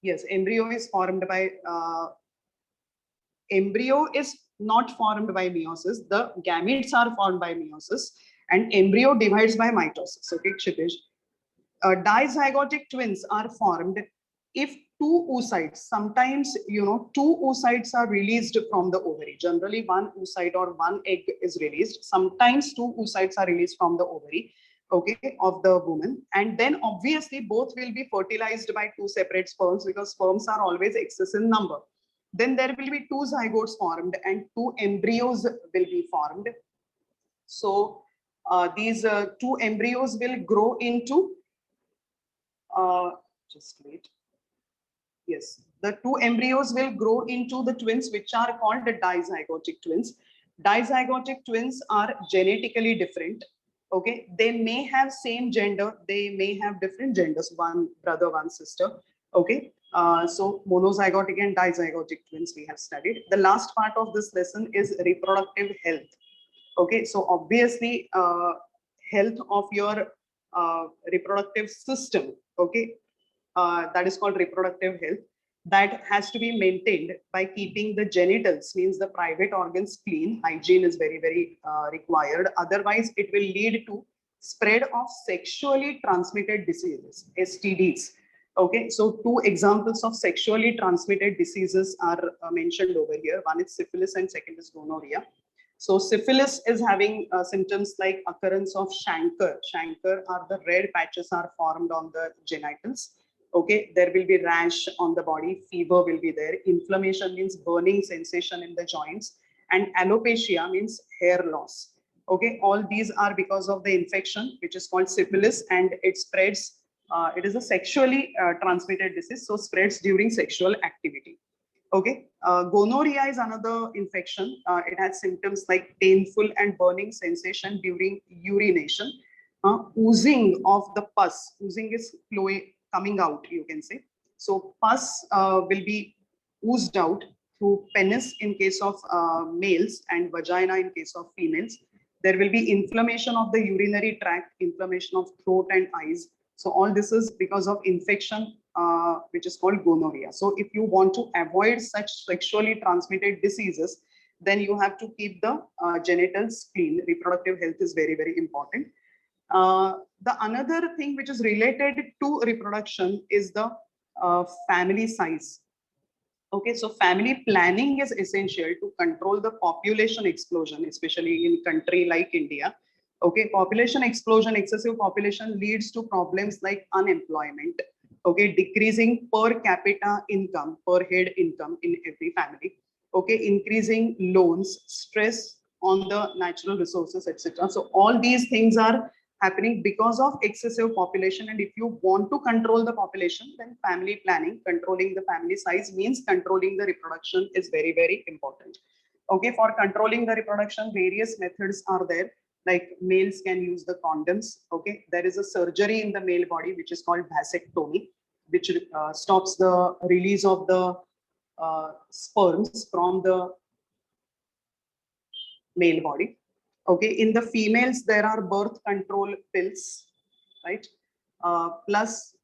yes, embryo is formed by, embryo is not formed by meiosis. The gametes are formed by meiosis and embryo divides by mitosis. Okay, Kshitij. Dizygotic twins are formed if two oocytes, sometimes, you know, two oocytes are released from the ovary. Generally, one oocyte or one egg is released. Sometimes two oocytes are released from the ovary, okay, of the woman. And then obviously both will be fertilized by two separate sperms because sperms are always excess in number. Then there will be two zygotes formed and two embryos will be formed. So these two embryos will grow into, just wait. Yes, the two embryos will grow into the twins, which are called the dizygotic twins. Dizygotic twins are genetically different. Okay, they may have same gender, they may have different genders, one brother, one sister. Okay, so monozygotic and dizygotic twins we have studied. The last part of this lesson is reproductive health. Okay, so obviously, health of your reproductive system. Okay, that is called reproductive health, that has to be maintained by keeping the genitals, means the private organs, clean. Hygiene is very, very required. Otherwise, it will lead to spread of sexually transmitted diseases, STDs. Okay, so two examples of sexually transmitted diseases are mentioned over here. One is syphilis and second is gonorrhea. So syphilis is having symptoms like occurrence of chancre. Chancre are the red patches are formed on the genitals. Okay, there will be rash on the body, fever will be there. Inflammation means burning sensation in the joints, and alopecia means hair loss. Okay, all these are because of the infection, which is called syphilis, and it spreads. It is a sexually transmitted disease, so spreads during sexual activity. Okay, gonorrhea is another infection. It has symptoms like painful and burning sensation during urination, oozing of the pus. Oozing is coming out, you can say. So pus will be oozed out through penis in case of males and vagina in case of females. There will be inflammation of the urinary tract, inflammation of throat and eyes. So all this is because of infection, which is called gonorrhea. So if you want to avoid such sexually transmitted diseases, then you have to keep the genitals clean. Reproductive health is very, very important. The another thing which is related to reproduction is the family size. Okay, so family planning is essential to control the population explosion, especially in country like India. Okay, population explosion, excessive population leads to problems like unemployment. Okay, decreasing per capita income, per head income in every family. okay, increasing loans, stress on the natural resources, etc. So all these things are happening because of excessive population. And if you want to control the population, then family planning, controlling the family size means controlling the reproduction is very, very important. Okay, for controlling the reproduction, various methods are there. Like males can use the condoms. Okay, there is a surgery in the male body which is called vasectomy, which stops the release of the sperms from the male body. Okay, in the females, there are birth control pills, right? Plus,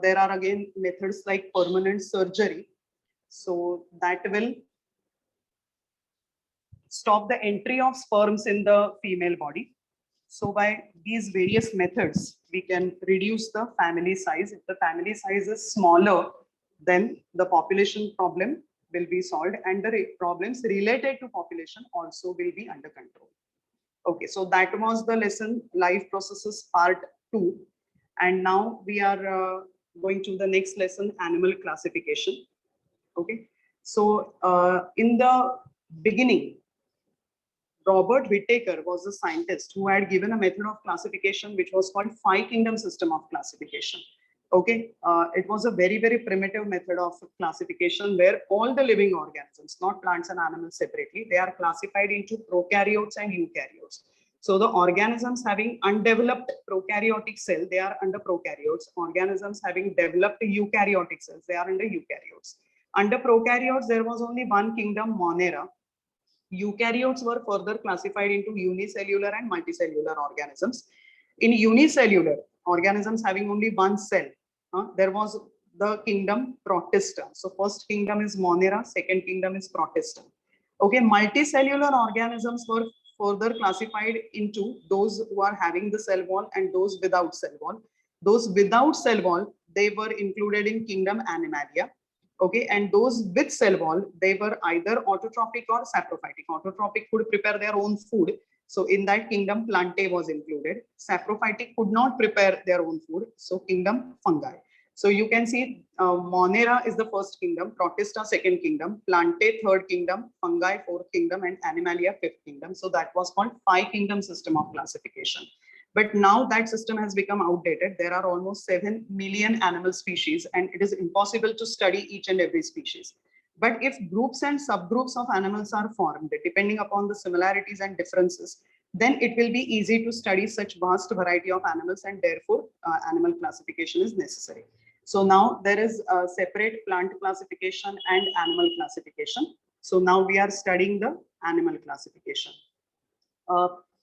there are again methods like permanent surgery. So that will stop the entry of sperms in the female body. So by these various methods, we can reduce the family size. If the family size is smaller, then the population problem will be solved and the problems related to population also will be under control. Okay, so that was the lesson, life processes part 2. And now we are going to the next lesson, animal classification. Okay, so in the beginning, Robert Whittaker was a scientist who had given a method of classification which was called five kingdom system of classification. Okay, it was a very, very primitive method of classification where all the living organisms, not plants and animals separately, they are classified into prokaryotes and eukaryotes. So the organisms having undeveloped prokaryotic cell, they are under prokaryotes. Organisms having developed eukaryotic cells, they are under eukaryotes. Under prokaryotes, there was only one kingdom, Monera. Eukaryotes were further classified into unicellular and multicellular organisms. In unicellular organisms having only one cell, there was the kingdom Protista. So first kingdom is Monera, second kingdom is Protista. Okay, multicellular organisms were further classified into those who are having the cell wall and those without cell wall. Those without cell wall, they were included in kingdom Animalia. Okay, and those with cell wall, they were either autotrophic or saprophytic. Autotrophic could prepare their own food. So in that kingdom, Plantae was included. Saprophytic could not prepare their own food. So kingdom Fungi. So you can see Monera is the first kingdom, Protista second kingdom, Plantae third kingdom, Fungi fourth kingdom, and Animalia fifth kingdom. So that was called five kingdom system of classification. But now that system has become outdated. There are almost 7 million animal species and it is impossible to study each and every species. But if groups and subgroups of animals are formed, depending upon the similarities and differences, then it will be easy to study such vast variety of animals and therefore animal classification is necessary. So now there is a separate plant classification and animal classification. So now we are studying the animal classification.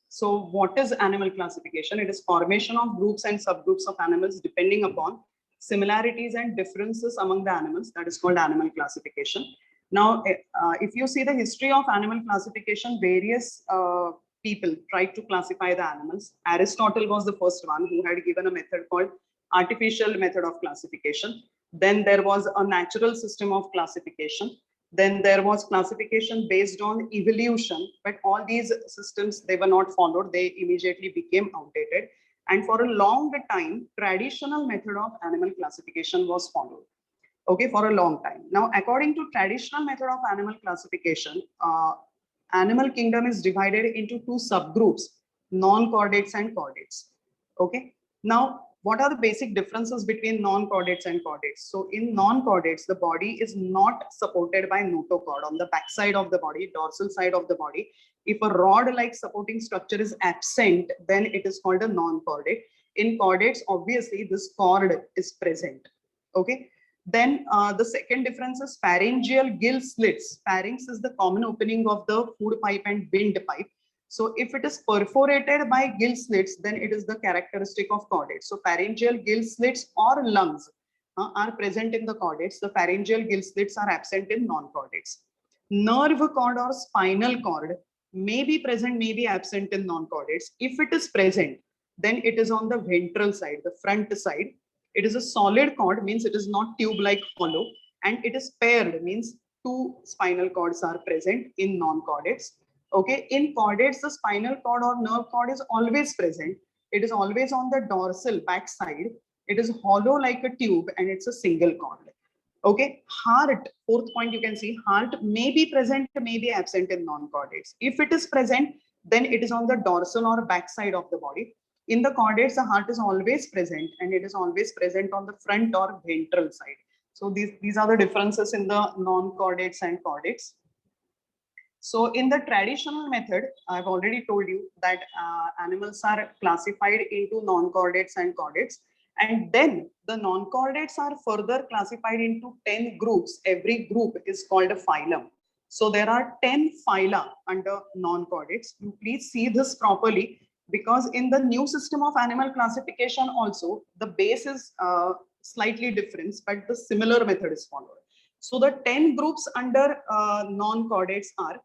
So what is animal classification? It is formation of groups and subgroups of animals depending upon similarities and differences among the animals. That is called animal classification. Now, if you see the history of animal classification, various people tried to classify the animals. Aristotle was the first one who had given a method called artificial method of classification. Then there was a natural system of classification. Then there was classification based on evolution, but all these systems, they were not followed. They immediately became outdated. And for a long time, traditional method of animal classification was followed. Okay, for a long time. Now, according to traditional method of animal classification, animal kingdom is divided into two subgroups, non-chordates and chordates. Okay, now what are the basic differences between non-chordates and chordates? So in non-chordates, the body is not supported by notochord on the backside of the body, dorsal side of the body. If a rod-like supporting structure is absent, then it is called a non-chordate. In chordates, obviously, this cord is present. Okay. Then the second difference is pharyngeal gill slits. Pharynx is the common opening of the food pipe and windpipe. So if it is perforated by gill slits, then it is the characteristic of chordates. So pharyngeal gill slits or lungs are present in the chordates. The pharyngeal gill slits are absent in non-chordates. Nerve cord or spinal cord may be present, may be absent in non-chordates. If it is present, then it is on the ventral side, the front side. It is a solid cord, means it is not tube-like hollow, and it is paired, means two spinal cords are present in non-chordates. Okay, in chordates, the spinal cord or nerve cord is always present. It is always on the dorsal back side. It is hollow like a tube and it's a single cord. Okay, heart, fourth point you can see, heart may be present, may be absent in non-chordates. If it is present, then it is on the dorsal or back side of the body. In the chordates, the heart is always present and it is always present on the front or ventral side. So these are the differences in the non-chordates and chordates. So in the traditional method, I've already told you that animals are classified into non-chordates and chordates. And then the non-chordates are further classified into 10 groups. Every group is called a phylum. So there are 10 phyla under non-chordates. You please see this properly, because in the new system of animal classification also, the base is slightly different, but the similar method is followed. So the 10 groups under non-chordates are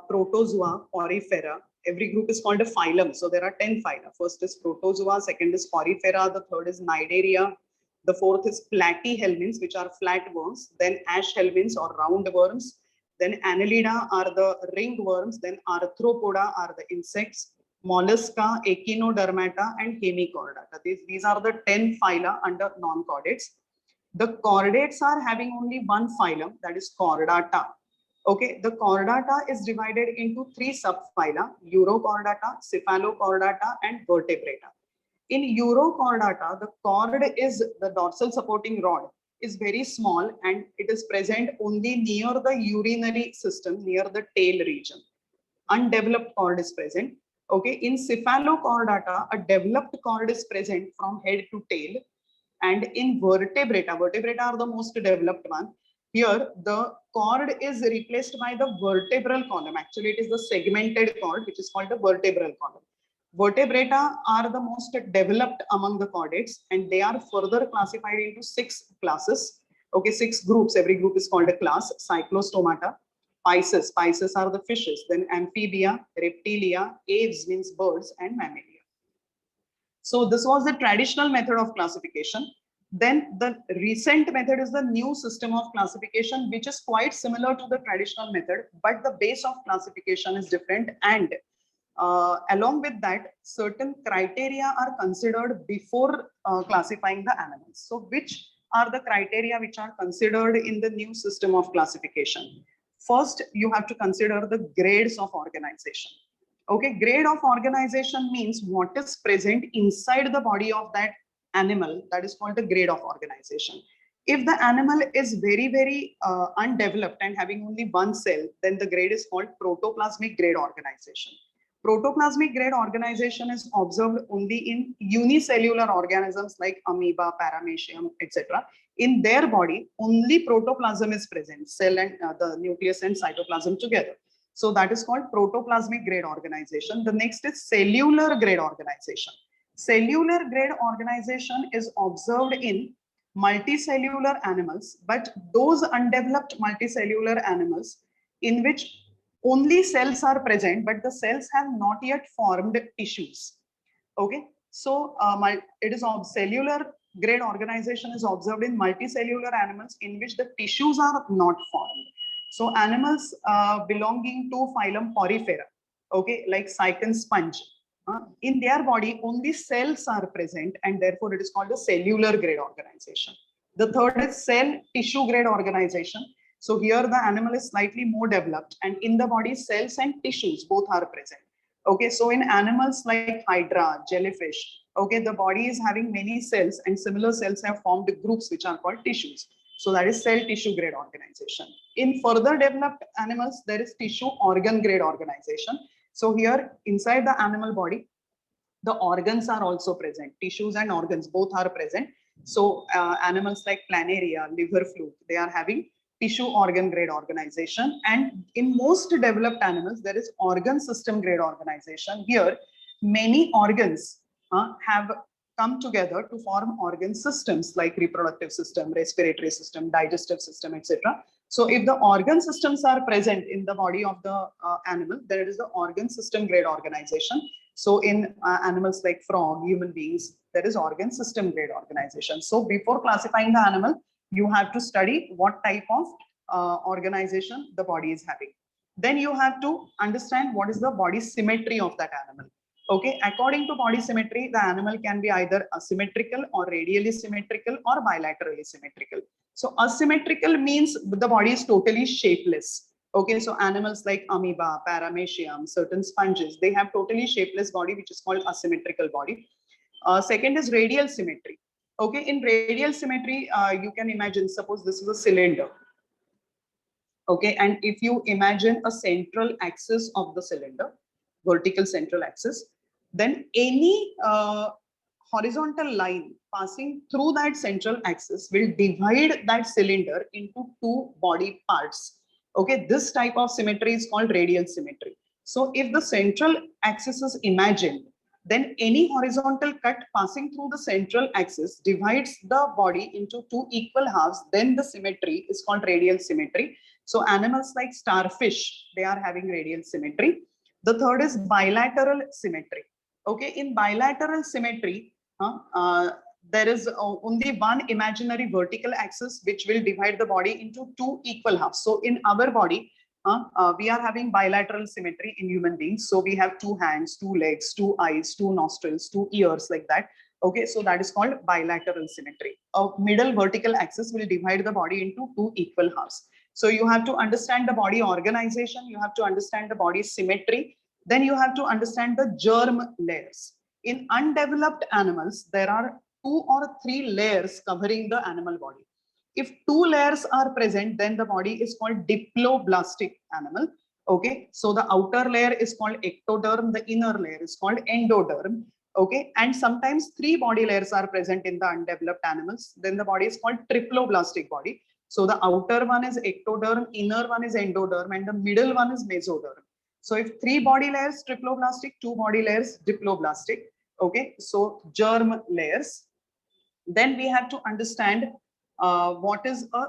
Protozoa, Porifera. Every group is called a phylum. So there are 10 phyla. First is Protozoa, second is Porifera, the third is Cnidaria, the fourth is Platyhelminths, which are flat worms, then Ashhelminths or round worms, then Annelida are the ring worms, then Arthropoda are the insects, Mollusca, Echinodermata, and Hemichordata. These are the 10 phyla under non-chordates. The chordates are having only one phylum, that is Chordata. Okay, the chordata is divided into 3 subphyla: Urochordata, Cephalochordata, and Vertebrata. In Urochordata, the chord is the dorsal supporting rod is very small and it is present only near the urinary system, near the tail region. Undeveloped chord is present. Okay, in Cephalochordata, a developed chord is present from head to tail. And in vertebrata are the most developed one. Here, the chord is replaced by the vertebral column. Actually, it is the segmented chord, which is called the vertebral column. Vertebrata are the most developed among the chordates, and they are further classified into 6 classes. Okay, 6 groups. Every group is called a class. Cyclostomata, Pisces. Pisces are the fishes. Then amphibia, reptilia, aves means birds, and mammalia. So this was the traditional method of classification. Then the recent method is the new system of classification, which is quite similar to the traditional method, but the base of classification is different. And along with that, certain criteria are considered before classifying the animals. So which are the criteria which are considered in the new system of classification? First, you have to consider the grades of organization. Okay, grade of organization means what is present inside the body of that animal. That is called the grade of organization. If the animal is very undeveloped and having only one cell, then the grade is called protoplasmic grade organization. Protoplasmic grade organization is observed only in unicellular organisms like amoeba, paramecium, etc. In their body, only protoplasm is present, cell and the nucleus and cytoplasm together. So that is called protoplasmic grade organization. The next is cellular grade organization. Cellular grade organization is observed in multicellular animals, but those undeveloped multicellular animals in which only cells are present, but the cells have not yet formed tissues. Okay, so it is cellular grade organization is observed in multicellular animals in which the tissues are not formed. So animals belonging to phylum Porifera, okay, like cycon sponge, in their body only cells are present, and therefore it is called a cellular grade organization. The third is cell tissue grade organization. So here the animal is slightly more developed, and in the body cells and tissues both are present. Okay, so in animals like hydra, jellyfish, okay, the body is having many cells, and similar cells have formed groups which are called tissues. So that is cell tissue grade organization. In further developed animals, there is tissue organ grade organization. So here inside the animal body, the organs are also present. Tissues and organs both are present. So animals like planaria, liver fluke, they are having tissue organ grade organization. And in most developed animals, there is organ system grade organization. Here, many organs have come together to form organ systems like reproductive system, respiratory system, digestive system, etc. So if the organ systems are present in the body of the animal, then it is the organ system grade organization. So in animals like frog, human beings, there is organ system grade organization. So before classifying the animal, you have to study what type of organization the body is having. Then you have to understand what is the body symmetry of that animal. Okay, according to body symmetry, the animal can be either asymmetrical or radially symmetrical or bilaterally symmetrical. So asymmetrical means the body is totally shapeless. Okay, so animals like amoeba, paramecium, certain sponges, they have totally shapeless body, which is called asymmetrical body. Second is radial symmetry. Okay, in radial symmetry, you can imagine, suppose this is a cylinder. Okay, and if you imagine a central axis of the cylinder, vertical central axis, then any horizontal line passing through that central axis will divide that cylinder into two body parts. Okay, this type of symmetry is called radial symmetry. So if the central axis is imagined, then any horizontal cut passing through the central axis divides the body into two equal halves, then the symmetry is called radial symmetry. So animals like starfish, they are having radial symmetry. The third is bilateral symmetry. Okay, in bilateral symmetry, there is only one imaginary vertical axis which will divide the body into two equal halves. So in our body, we are having bilateral symmetry in human beings. So we have two hands, two legs, two eyes, two nostrils, two ears, like that. Okay, so that is called bilateral symmetry. A middle vertical axis will divide the body into two equal halves. So you have to understand the body organization, you have to understand the body symmetry, then you have to understand the germ layers. In undeveloped animals, there are 2 or 3 layers covering the animal body. If 2 layers are present, then the body is called diploblastic animal. Okay, so the outer layer is called ectoderm, the inner layer is called endoderm. Okay, and sometimes 3 body layers are present in the undeveloped animals, then the body is called triploblastic body. So the outer one is ectoderm, inner one is endoderm, and the middle one is mesoderm. So if 3 body layers triploblastic, 2 body layers diploblastic. Okay, so germ layers. Then we have to understand what is a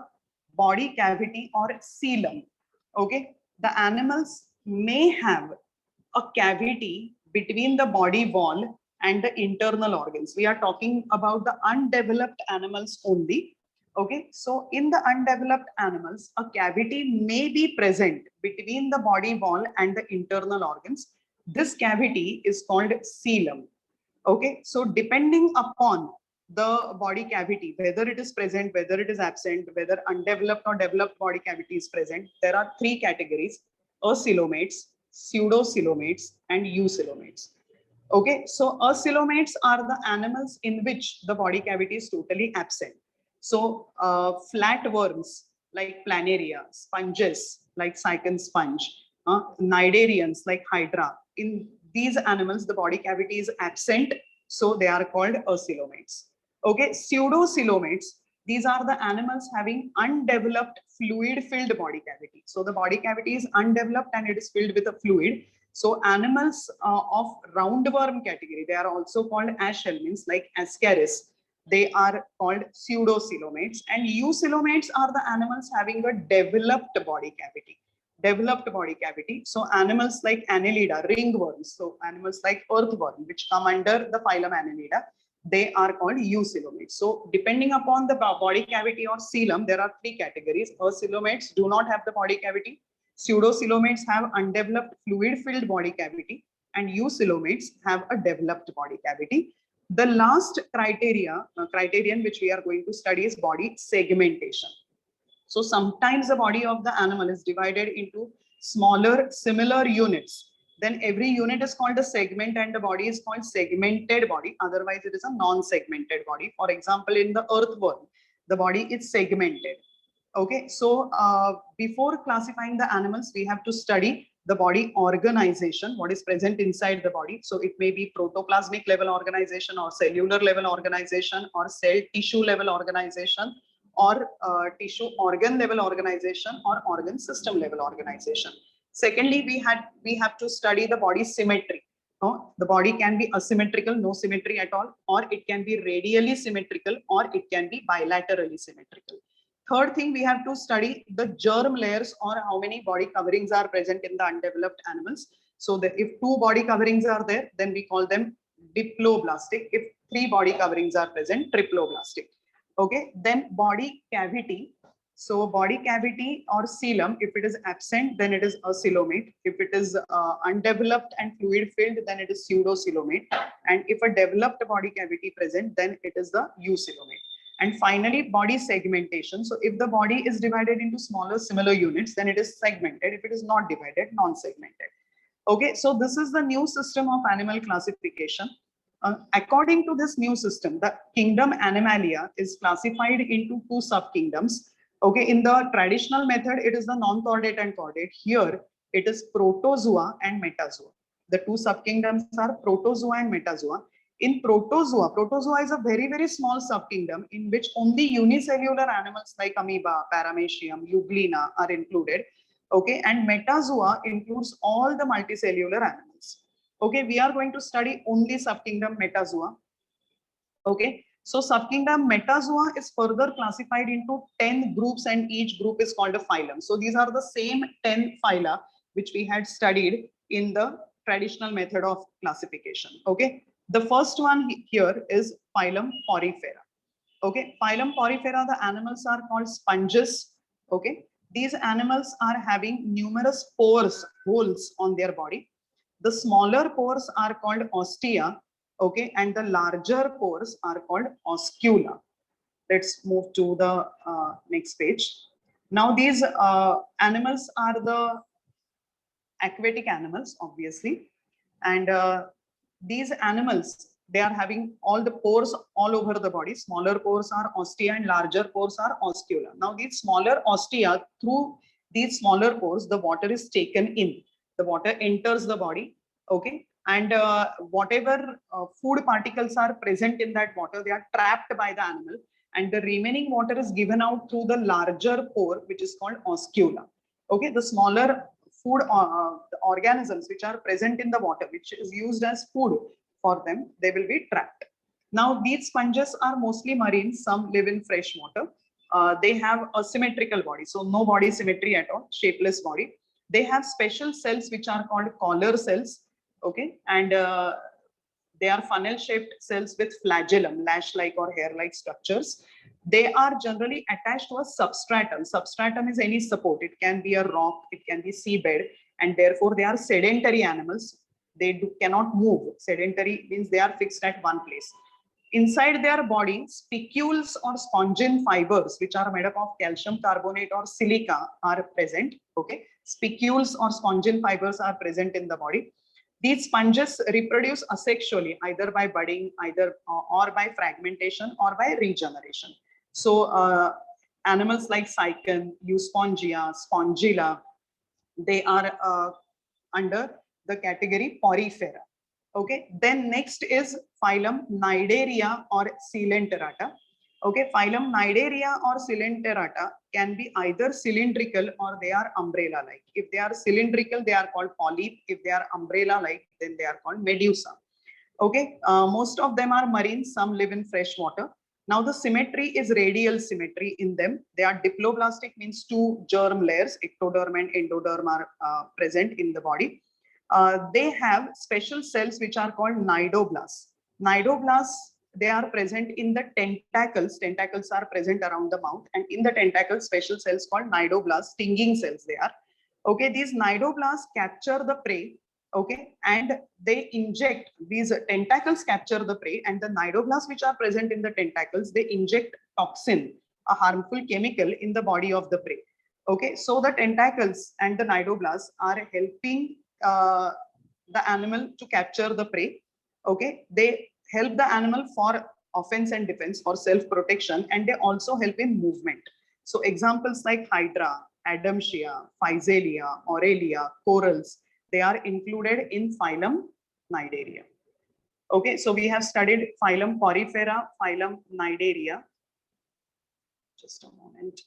body cavity or coelom. Okay, the animals may have a cavity between the body wall and the internal organs. We are talking about the undeveloped animals only. Okay, so in the undeveloped animals, a cavity may be present between the body wall and the internal organs. This cavity is called coelom. Okay, so depending upon the body cavity, whether it is present, whether it is absent, whether undeveloped or developed body cavity is present, there are 3 categories: acoelomates, pseudocoelomates, and eucoelomates. Okay, so acoelomates are the animals in which the body cavity is totally absent. So flatworms like planaria, sponges like cycon sponge, cnidarians like hydra. In these animals, the body cavity is absent, so they are called acoelomates. Okay, pseudocoelomates, these are the animals having undeveloped fluid-filled body cavity. So the body cavity is undeveloped and it is filled with a fluid. So animals of roundworm category, they are also called ash helminths like Ascaris. They are called pseudocoelomates, and eucoelomates are the animals having a developed body cavity. Developed body cavity. So animals like Annelida, ringworms, so animals like earthworm, which come under the phylum Annelida, they are called eucoelomates. So depending upon the body cavity or coelom, there are 3 categories. Acoelomates do not have the body cavity. Pseudocoelomates have undeveloped fluid-filled body cavity, and eucoelomates have a developed body cavity. The last criterion which we are going to study is body segmentation. So sometimes the body of the animal is divided into smaller similar units. Then every unit is called a segment and the body is called segmented body. Otherwise, it is a non-segmented body. For example, in the earthworm, the body is segmented. Okay, so before classifying the animals, we have to study the body organization, what is present inside the body. So it may be protoplasmic level organization or cellular level organization or cell tissue level organization or tissue organ level organization or organ system level organization. Secondly, we have to study the body symmetry. The body can be asymmetrical, no symmetry at all, or it can be radially symmetrical, or it can be bilaterally symmetrical. Third thing, we have to study the germ layers or how many body coverings are present in the undeveloped animals. So that if 2 body coverings are there, then we call them diploblastic. If 3 body coverings are present, triploblastic. Okay, then body cavity. So body cavity or coelom, if it is absent, then it is acoelomate. If it is undeveloped and fluid filled, then it is pseudocoelomate. And if a developed body cavity present, then it is the eucoelomate. And finally, body segmentation. So if the body is divided into smaller similar units, then it is segmented. If it is not divided, non-segmented. Okay, so this is the new system of animal classification. According to this new system, the kingdom Animalia is classified into two subkingdoms. Okay, in the traditional method, it is the non-chordate and chordate. Here, it is protozoa and metazoa. The two subkingdoms are protozoa and metazoa. In protozoa is a very, very small subkingdom in which only unicellular animals like amoeba, paramecium, euglena are included. Okay, and metazoa includes all the multicellular animals. Okay, we are going to study only subkingdom metazoa. Okay, so subkingdom metazoa is further classified into 10 groups and each group is called a phylum. So these are the same 10 phyla which we had studied in the traditional method of classification. Okay, the first one here is phylum Porifera. Okay, phylum Porifera, the animals are called sponges. Okay, these animals are having numerous pores, holes on their body. The smaller pores are called ostia, okay, and the larger pores are called oscula. Let's move to the next page. Now these animals are the aquatic animals, obviously, and these animals, they are having all the pores all over the body. Smaller pores are ostia and larger pores are oscula. Now these smaller ostia, through these smaller pores, the water is taken in. The water enters the body, okay, and whatever food particles are present in that water, they are trapped by the animal, and the remaining water is given out through the larger pore, which is called oscula. Okay, the smaller food the organisms which are present in the water, which is used as food for them, they will be trapped. Now these sponges are mostly marine, some live in fresh water. They have a symmetrical body, so no body symmetry at all, shapeless body. They have special cells which are called collar cells, okay, and they are funnel shaped cells with flagellum, lash like or hair like structures. They are generally attached to a substratum. Substratum is any support. It can be a rock, it can be seabed, and therefore they are sedentary animals. They cannot move. Sedentary means they are fixed at one place. Inside their body, spicules or spongin fibers, which are made up of calcium carbonate or silica, are present. Okay, spicules or spongin fibers are present in the body. These sponges reproduce asexually, either by budding, either or by fragmentation or by regeneration. So animals like cycon, Euspongia, Spongilla, they are under the category Porifera. Okay, then next is phylum Cnidaria or Coelenterata. Okay, phylum Cnidaria or Coelenterata can be either cylindrical or they are umbrella-like. If they are cylindrical, they are called polyp. If they are umbrella-like, then they are called medusa. Okay, most of them are marine, some live in fresh water. Now the symmetry is radial symmetry in them. They are diploblastic, means two germ layers, ectoderm and endoderm are present in the body. They have special cells which are called cnidoblasts. Cnidoblasts, they are present in the tentacles. Tentacles are present around the mouth, and in the tentacles, special cells called cnidoblasts, stinging cells they are. Okay, these cnidoblasts capture the prey, okay, and they inject, these tentacles capture the prey, and the cnidoblasts which are present in the tentacles, they inject toxin, a harmful chemical, in the body of the prey. Okay, so the tentacles and the cnidoblasts are helping the animal to capture the prey. Okay, they help the animal for offense and defense, for self-protection, and they also help in movement. So examples like Hydra, Adamsia, Physalia, Aurelia, corals, they are included in phylum Cnidaria. Okay, so we have studied phylum Porifera, phylum Cnidaria. Just a moment.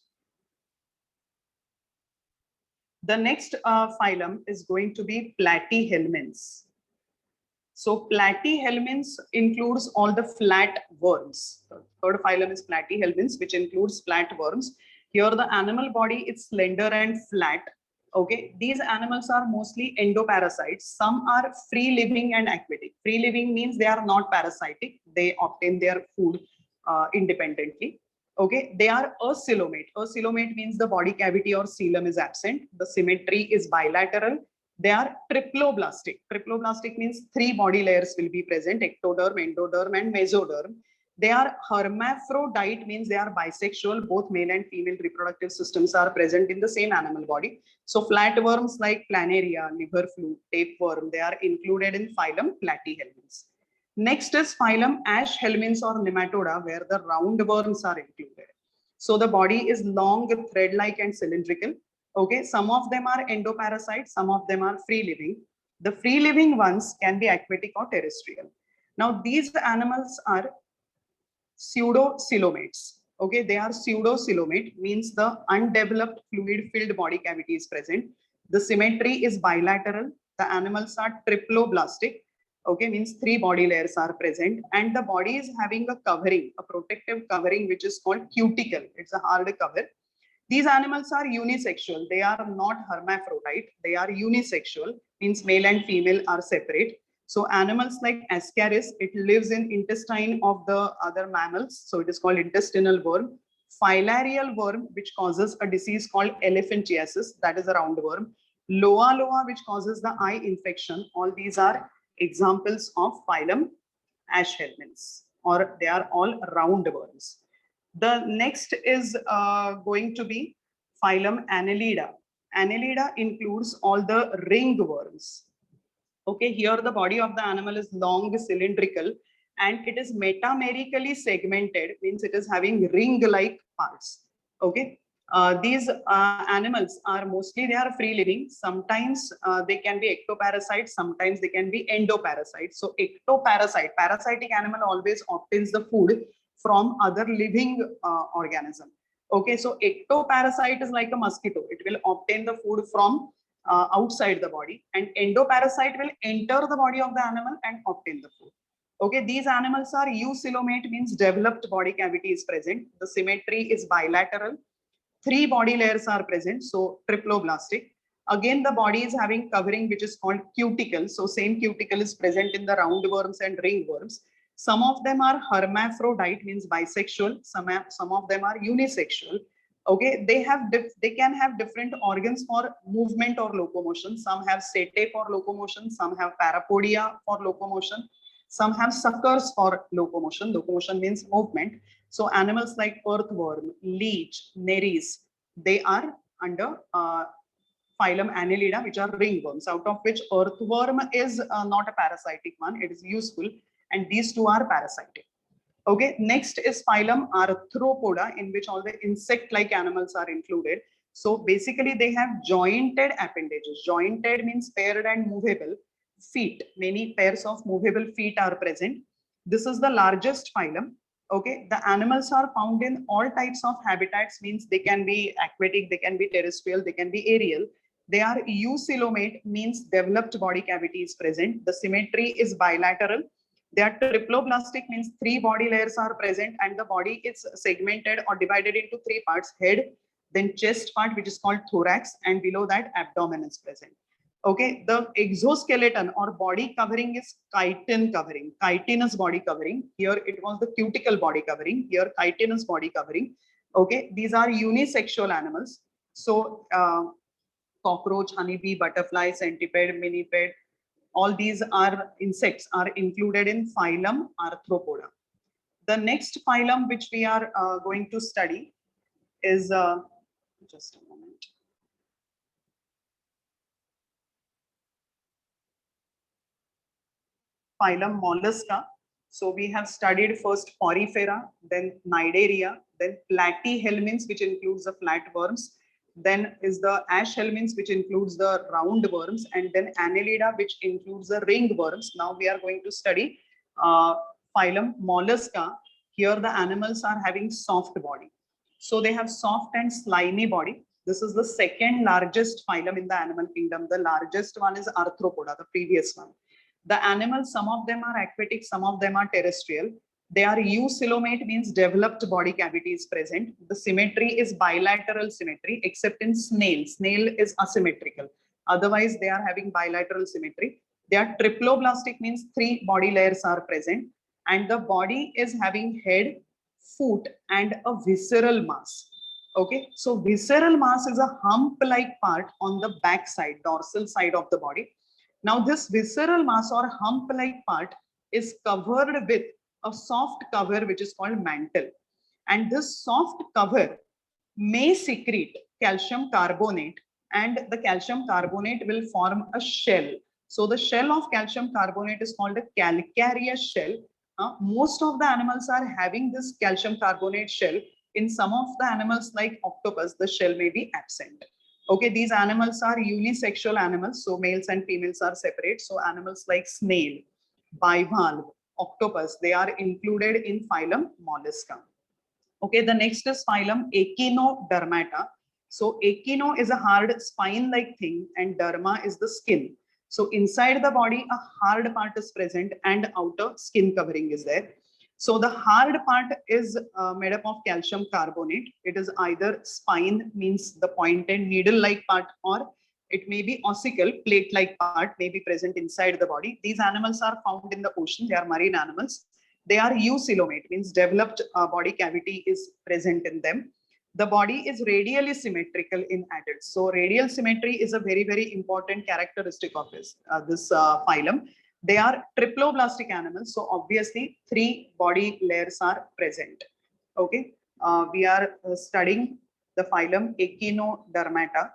The next phylum is going to be Platyhelminths. So Platyhelminths includes all the flat worms. The third phylum is Platyhelminths, which includes flat worms. Here the animal body is slender and flat. Okay, these animals are mostly endoparasites. Some are free living and aquatic. Free living means they are not parasitic. They obtain their food independently. Okay, they are acoelomate. Acoelomate means the body cavity or coelom is absent. The symmetry is bilateral. They are triploblastic. Triploblastic means three body layers will be present: ectoderm, endoderm, and mesoderm. They are hermaphrodite, means they are bisexual. Both male and female reproductive systems are present in the same animal body. So flatworms like planaria, liver fluke, tapeworm, they are included in phylum Platyhelminths. Next is phylum Ashhelminths or Nematoda, where the roundworms are included. So the body is long, thread-like and cylindrical. Okay, some of them are endoparasites, some of them are free-living. The free-living ones can be aquatic or terrestrial. Now these animals are pseudocoelomates. Okay, they are pseudocoelomate, means the undeveloped fluid-filled body cavity is present. The symmetry is bilateral. The animals are triploblastic. Okay, means 3 body layers are present, and the body is having a covering, a protective covering, which is called cuticle. It's a hard cover. These animals are unisexual. They are not hermaphrodite. They are unisexual, means male and female are separate. So animals like Ascaris, it lives in intestine of the other mammals. So it is called intestinal worm. Filarial worm, which causes a disease called elephantiasis, that is a roundworm. Loa loa, which causes the eye infection. All these are examples of phylum Ashhelminths, or they are all roundworms. The next is going to be phylum Annelida. Annelida includes all the ringworms. Okay, here the body of the animal is long, cylindrical, and it is metamerically segmented, means it is having ring-like parts. Okay, these animals are mostly, they are free living. Sometimes they can be ectoparasites, sometimes they can be endoparasites. So ectoparasite, parasitic animal always obtains the food from other living organism. Okay, so ectoparasite is like a mosquito. It will obtain the food from outside the body, and endoparasite will enter the body of the animal and obtain the food. Okay, these animals are eucoelomate, means developed body cavity is present. The symmetry is bilateral. 3 body layers are present, so triploblastic. Again, the body is having covering which is called cuticle. So same cuticle is present in the roundworms and ringworms. Some of them are hermaphrodite, means bisexual. Some of them are unisexual. Okay, they can have different organs for movement or locomotion. Some have setae for locomotion, some have parapodia for locomotion, some have suckers for locomotion. Locomotion means movement. So animals like earthworm, leech, nereis, they are under phylum Annelida, which are ringworms, out of which earthworm is not a parasitic one, it is useful, and these two are parasitic. Okay, next is phylum Arthropoda, in which all the insect-like animals are included. So basically they have jointed appendages. Jointed means paired and movable. Feet, many pairs of movable feet are present. This is the largest phylum. Okay, the animals are found in all types of habitats, means they can be aquatic, they can be terrestrial, they can be aerial. They are eucoelomate, means developed body cavity is present. The symmetry is bilateral. They are triploblastic, means 3 body layers are present, and the body is segmented or divided into 3 parts: head, then chest part, which is called thorax, and below that abdomen is present. Okay, the exoskeleton or body covering is chitin covering, chitinous body covering. Here it was the cuticle body covering, here chitinous body covering. Okay, these are unisexual animals. So cockroach, honeybee, butterfly, centipede, millipede, all these are insects are included in phylum Arthropoda. The next phylum which we are going to study is just a moment. Phylum Mollusca. So we have studied first Porifera, then Cnidaria, then Platyhelminths, which includes the flatworms. Then is the Ashhelminths, which includes the roundworms, and then Annelida, which includes the ringworms. Now we are going to study phylum Mollusca. Here the animals are having soft body. So they have soft and slimy body. This is the second largest phylum in the animal kingdom. The largest one is Arthropoda, the previous one. The animals, some of them are aquatic, some of them are terrestrial. They are eucoelomate, means developed body cavity is present. The symmetry is bilateral symmetry, except in snail. Snail is asymmetrical. Otherwise, they are having bilateral symmetry. They are triploblastic, means 3 body layers are present. And the body is having head, foot, and a visceral mass. Okay, so visceral mass is a hump-like part on the back side, dorsal side of the body. Now this visceral mass or hump-like part is covered with a soft cover which is called mantle. And this soft cover may secrete calcium carbonate, and the calcium carbonate will form a shell. So the shell of calcium carbonate is called a calcareous shell. Most of the animals are having this calcium carbonate shell. In some of the animals like octopus, the shell may be absent. Okay, these animals are unisexual animals, so males and females are separate. So animals like snail, bivalve, octopus, they are included in phylum Mollusca. Okay, the next is phylum Echinodermata. So echino is a hard spine-like thing and derma is the skin. So inside the body, a hard part is present and outer skin covering is there. So the hard part is made up of calcium carbonate. It is either spine, means the pointed needle-like part, or it may be ossicle, plate-like part may be present inside the body. These animals are found in the ocean. They are marine animals. They are eucoelomate, means developed body cavity is present in them. The body is radially symmetrical in adults. So radial symmetry is a very, very important characteristic of this phylum. They are triploblastic animals. So obviously 3 body layers are present. Okay. We are studying the phylum Echinodermata.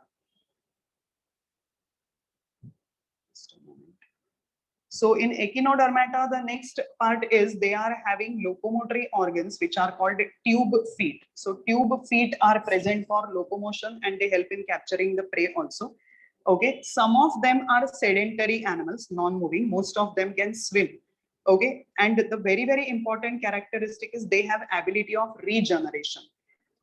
So in Echinodermata, the next part is they are having locomotory organs which are called tube feet. So tube feet are present for locomotion and they help in capturing the prey also. Okay, some of them are sedentary animals, non-moving. Most of them can swim. Okay, and the very, very important characteristic is they have ability of regeneration.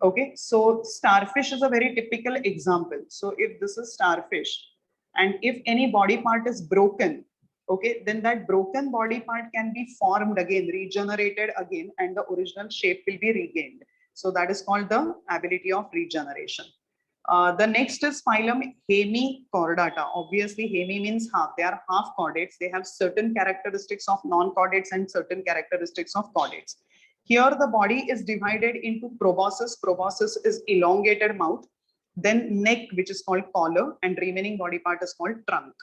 Okay, so starfish is a very typical example. So if this is starfish and if any body part is broken, okay, then that broken body part can be formed again, regenerated again, and the original shape will be regained. So that is called the ability of regeneration. The next is phylum Hemichordata. Obviously, hemi means half. They are half chordates. They have certain characteristics of non-chordates and certain characteristics of chordates. Here, the body is divided into proboscis. Proboscis is elongated mouth, then neck, which is called collar, and remaining body part is called trunk.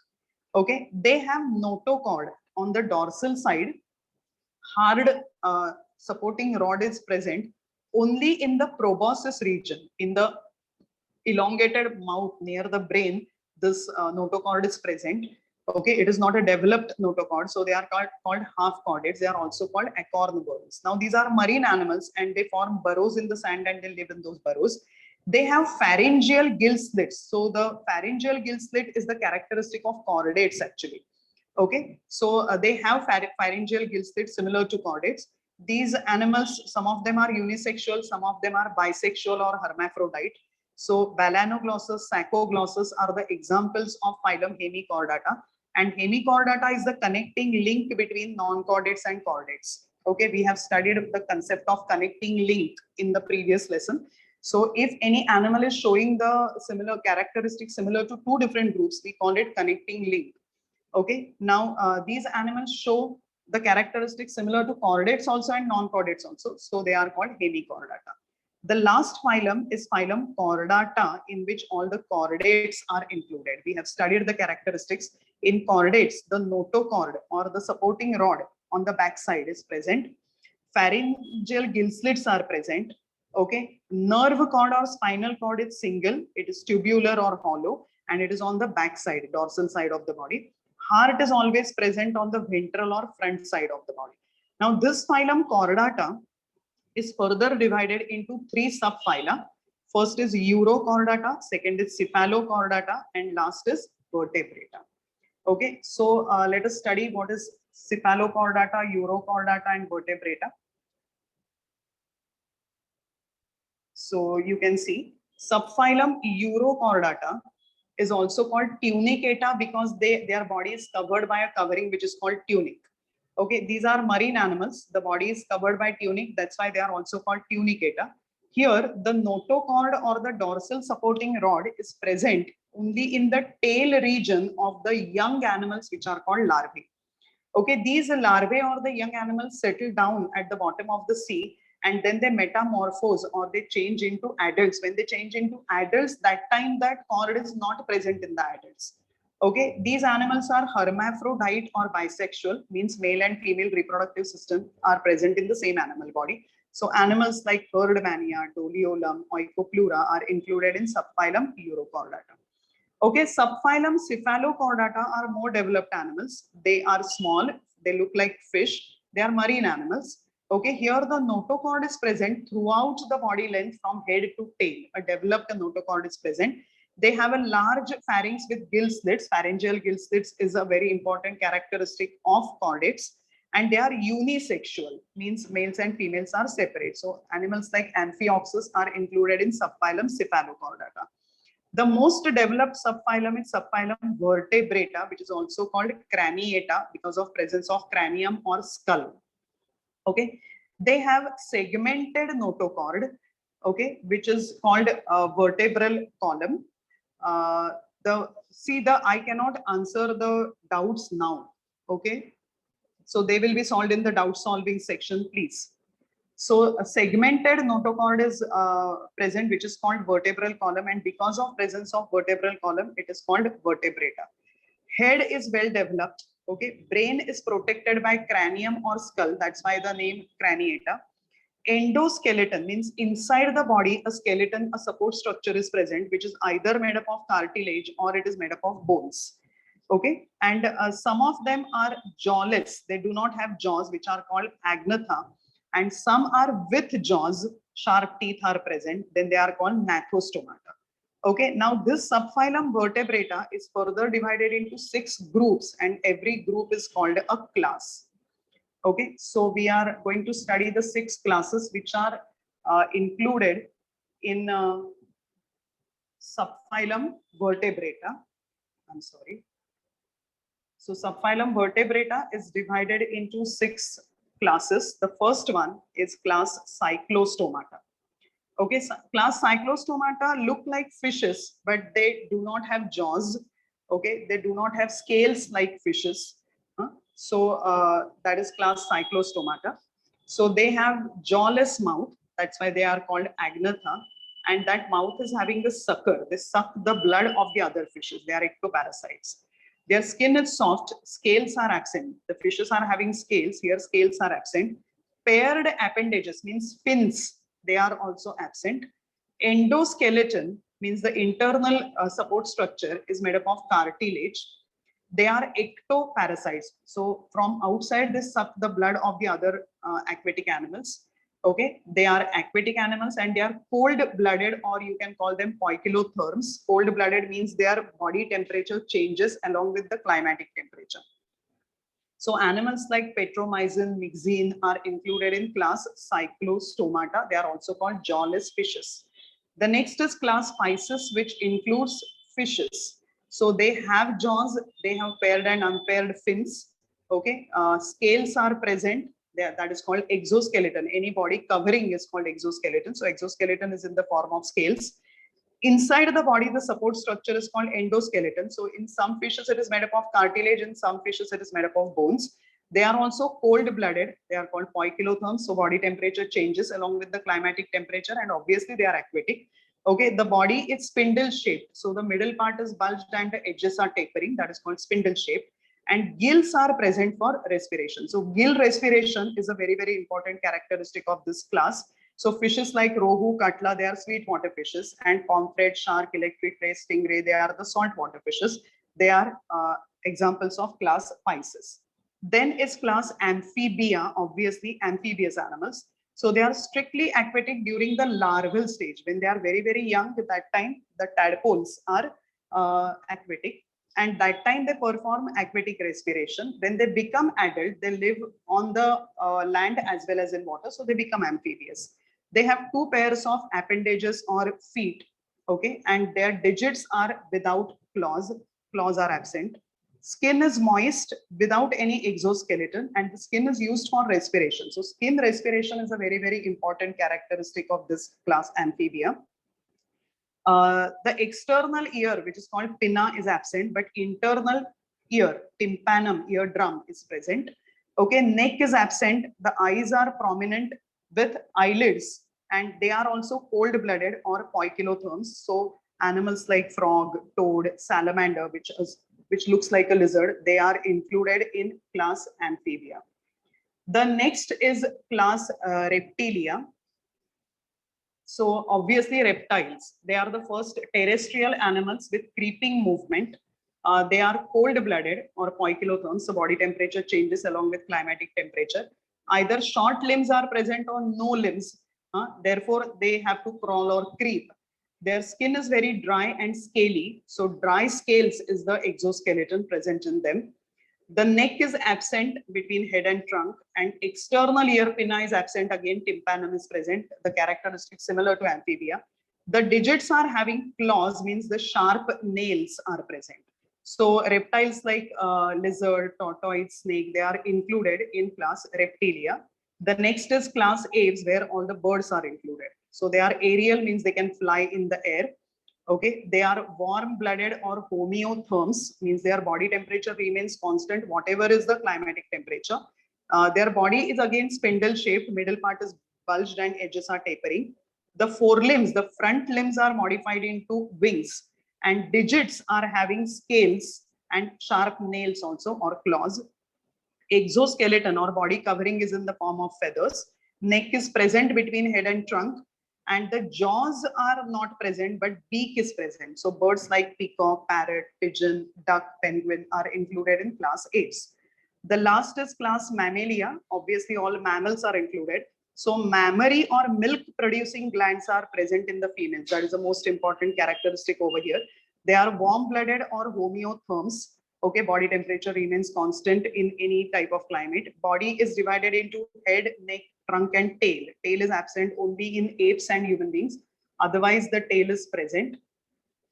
Okay, they have notochord on the dorsal side. Hard supporting rod is present only in the proboscis region. In the elongated mouth near the brain, this notochord is present. Okay, it is not a developed notochord, so they are called half chordates. They are also called acornoboreans. Now these are marine animals and they form burrows in the sand and they live in those burrows. They have pharyngeal gill slits. So the pharyngeal gill slit is the characteristic of chordates actually. Okay, so they have pharyngeal gill slits similar to chordates. These animals, some of them are unisexual, some of them are bisexual or hermaphrodite. So Balanoglossus, Saccoglossus are the examples of phylum Hemichordata. And Hemichordata is the connecting link between non-chordates and chordates. Okay, we have studied the concept of connecting link in the previous lesson. So if any animal is showing the similar characteristics similar to 2 different groups, we call it connecting link. Okay, now these animals show the characteristics similar to chordates also and non-chordates also. So they are called Hemichordata. The last phylum is phylum Chordata, in which all the chordates are included. We have studied the characteristics. In chordates, the notochord or the supporting rod on the back side is present. Pharyngeal gill slits are present. Okay, nerve cord or spinal cord is single. It is tubular or hollow, and it is on the back side, dorsal side of the body. Heart is always present on the ventral or front side of the body. Now, this phylum Chordata is further divided into 3 subphyla. First is Urochordata, second is Cephalochordata, and last is Vertebrata. Okay, so let us study what is Cephalochordata, Urochordata, and Vertebrata. So you can see subphylum Urochordata is also called tunicata because their body is covered by a covering which is called tunic. Okay, these are marine animals. The body is covered by tunic. That's why they are also called tunicata. Here, the notochord or the dorsal supporting rod is present only in the tail region of the young animals, which are called larvae. Okay, these larvae or the young animals settle down at the bottom of the sea and then they metamorphose or they change into adults. When they change into adults, that time that cord is not present in the adults. Okay, these animals are hermaphrodite or bisexual, means male and female reproductive system are present in the same animal body. So animals like Herdmania, Doliolum, Oikopleura are included in subphylum Urochordata. Okay, subphylum Cephalochordata are more developed animals. They are small, they look like fish, they are marine animals. Okay, here the notochord is present throughout the body length from head to tail. A developed notochord is present. They have a large pharynx with gill slits. Pharyngeal gill slits is a very important characteristic of chordates. And they are unisexual, means males and females are separate. So animals like Amphioxus are included in subphylum Cephalochordata. The most developed subphylum is subphylum Vertebrata, which is also called Craniata because of presence of cranium or skull. Okay, they have segmented notochord, okay, which is called vertebral column. I cannot answer the doubts now. Okay, so they will be solved in the doubt solving section, please. So a segmented notochord is present, which is called vertebral column, and because of presence of vertebral column, it is called vertebrata. Head is well developed. Okay, brain is protected by cranium or skull. That's why the name craniata. Endoskeleton means inside the body, a skeleton, a support structure is present, which is either made up of cartilage or it is made up of bones. Okay, and some of them are jawless. They do not have jaws, which are called agnatha, and some are with jaws, sharp teeth are present. Then they are called gnathostomata. Okay, now this subphylum vertebrata is further divided into 6 groups, and every group is called a class. Okay, so we are going to study the 6 classes which are included in subphylum vertebrata. I'm sorry. So subphylum vertebrata is divided into 6 classes. The first one is class Cyclostomata. Okay, so class Cyclostomata look like fishes, but they do not have jaws. Okay, they do not have scales like fishes. So that is class Cyclostomata. So they have jawless mouth. That's why they are called agnatha. And that mouth is having the sucker. They suck the blood of the other fishes. They are ectoparasites. Their skin is soft. Scales are absent. The fishes are having scales. Here scales are absent. Paired appendages means fins. They are also absent. Endoskeleton means the internal support structure is made up of cartilage. They are ectoparasites. So from outside, they suck the blood of the other aquatic animals. Okay, they are aquatic animals and they are cold-blooded, or you can call them poikilotherms. Cold-blooded means their body temperature changes along with the climatic temperature. So animals like Petromyzin, Myxine are included in class Cyclostomata. They are also called jawless fishes. The next is class Pisces, which includes fishes. So they have jaws, they have paired and unpaired fins. Okay, scales are present. That is called exoskeleton. Any body covering is called exoskeleton. So exoskeleton is in the form of scales. Inside the body, the support structure is called endoskeleton. So in some fishes, it is made up of cartilage. In some fishes, it is made up of bones. They are also cold-blooded. They are called poikilotherms. So body temperature changes along with the climatic temperature, and obviously they are aquatic. Okay, the body is spindle-shaped. So the middle part is bulged and the edges are tapering. That is called spindle-shaped. And gills are present for respiration. So gill respiration is a very, very important characteristic of this class. So fishes like rohu, katla, they are sweetwater fishes, and pomfret, shark, electric ray, stingray, they are the saltwater fishes. They are examples of class Pisces. Then is class Amphibia, obviously amphibious animals. So they are strictly aquatic during the larval stage. When they are very, very young, at that time, the tadpoles are aquatic. And that time they perform aquatic respiration. When they become adult, they live on the land as well as in water. So they become amphibious. They have 2 pairs of appendages or feet. Okay, and their digits are without claws. Claws are absent. Skin is moist without any exoskeleton, and the skin is used for respiration. So skin respiration is a very, very important characteristic of this class Amphibia. The external ear, which is called pinna, is absent, but internal ear, tympanum, eardrum, is present. Okay, neck is absent. The eyes are prominent with eyelids, and they are also cold-blooded or poikilotherms. So animals like frog, toad, salamander, which is which looks like a lizard, they are included in class Amphibia. The next is class Reptilia. So obviously reptiles, they are the first terrestrial animals with creeping movement. They are cold-blooded or poikilotherms, so body temperature changes along with climatic temperature. Either short limbs are present or no limbs. Therefore, they have to crawl or creep. Their skin is very dry and scaly. So dry scales is the exoskeleton present in them. The neck is absent between head and trunk, and external ear pinna is absent. Again, tympanum is present. The characteristics similar to Amphibia. The digits are having claws, means the sharp nails are present. So reptiles like lizard, tortoise, snake, they are included in class Reptilia. The next is class Aves, where all the birds are included. So they are aerial, means they can fly in the air. Okay, they are warm-blooded or homeotherms, means their body temperature remains constant, whatever is the climatic temperature. Their body is again spindle-shaped, middle part is bulged and edges are tapering. The forelimbs, the front limbs are modified into wings, and digits are having scales and sharp nails also, or claws. Exoskeleton or body covering is in the form of feathers. Neck is present between head and trunk, and the jaws are not present, but beak is present. So birds like peacock, parrot, pigeon, duck, penguin are included in class Aves. The last is class Mammalia. Obviously, all mammals are included. So mammary or milk producing glands are present in the females. That is the most important characteristic over here. They are warm-blooded or homeotherms. Okay, body temperature remains constant in any type of climate. Body is divided into head, neck, trunk, and tail. Tail is absent only in apes and human beings. Otherwise, the tail is present.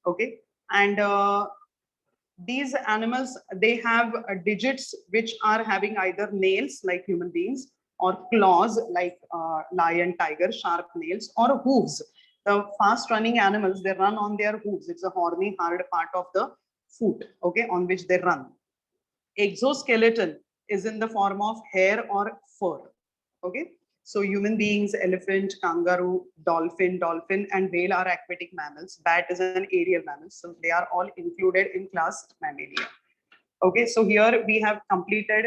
Okay, and these animals, they have digits which are having either nails like human beings, or claws like lion, tiger, sharp nails, or hooves. The fast running animals, they run on their hooves. It's a horny, hard part of the foot, okay, on which they run. Exoskeleton is in the form of hair or fur, okay. So human beings, elephant, kangaroo, dolphin, and whale are aquatic mammals. Bat is an aerial mammal. So they are all included in class Mammalia. Okay, so here we have completed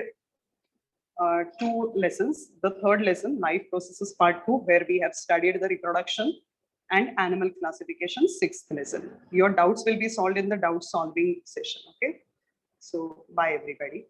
2 lessons. The third lesson, life processes part 2, where we have studied the reproduction and animal classification, 6th lesson. Your doubts will be solved in the doubt solving session. Okay, so bye everybody.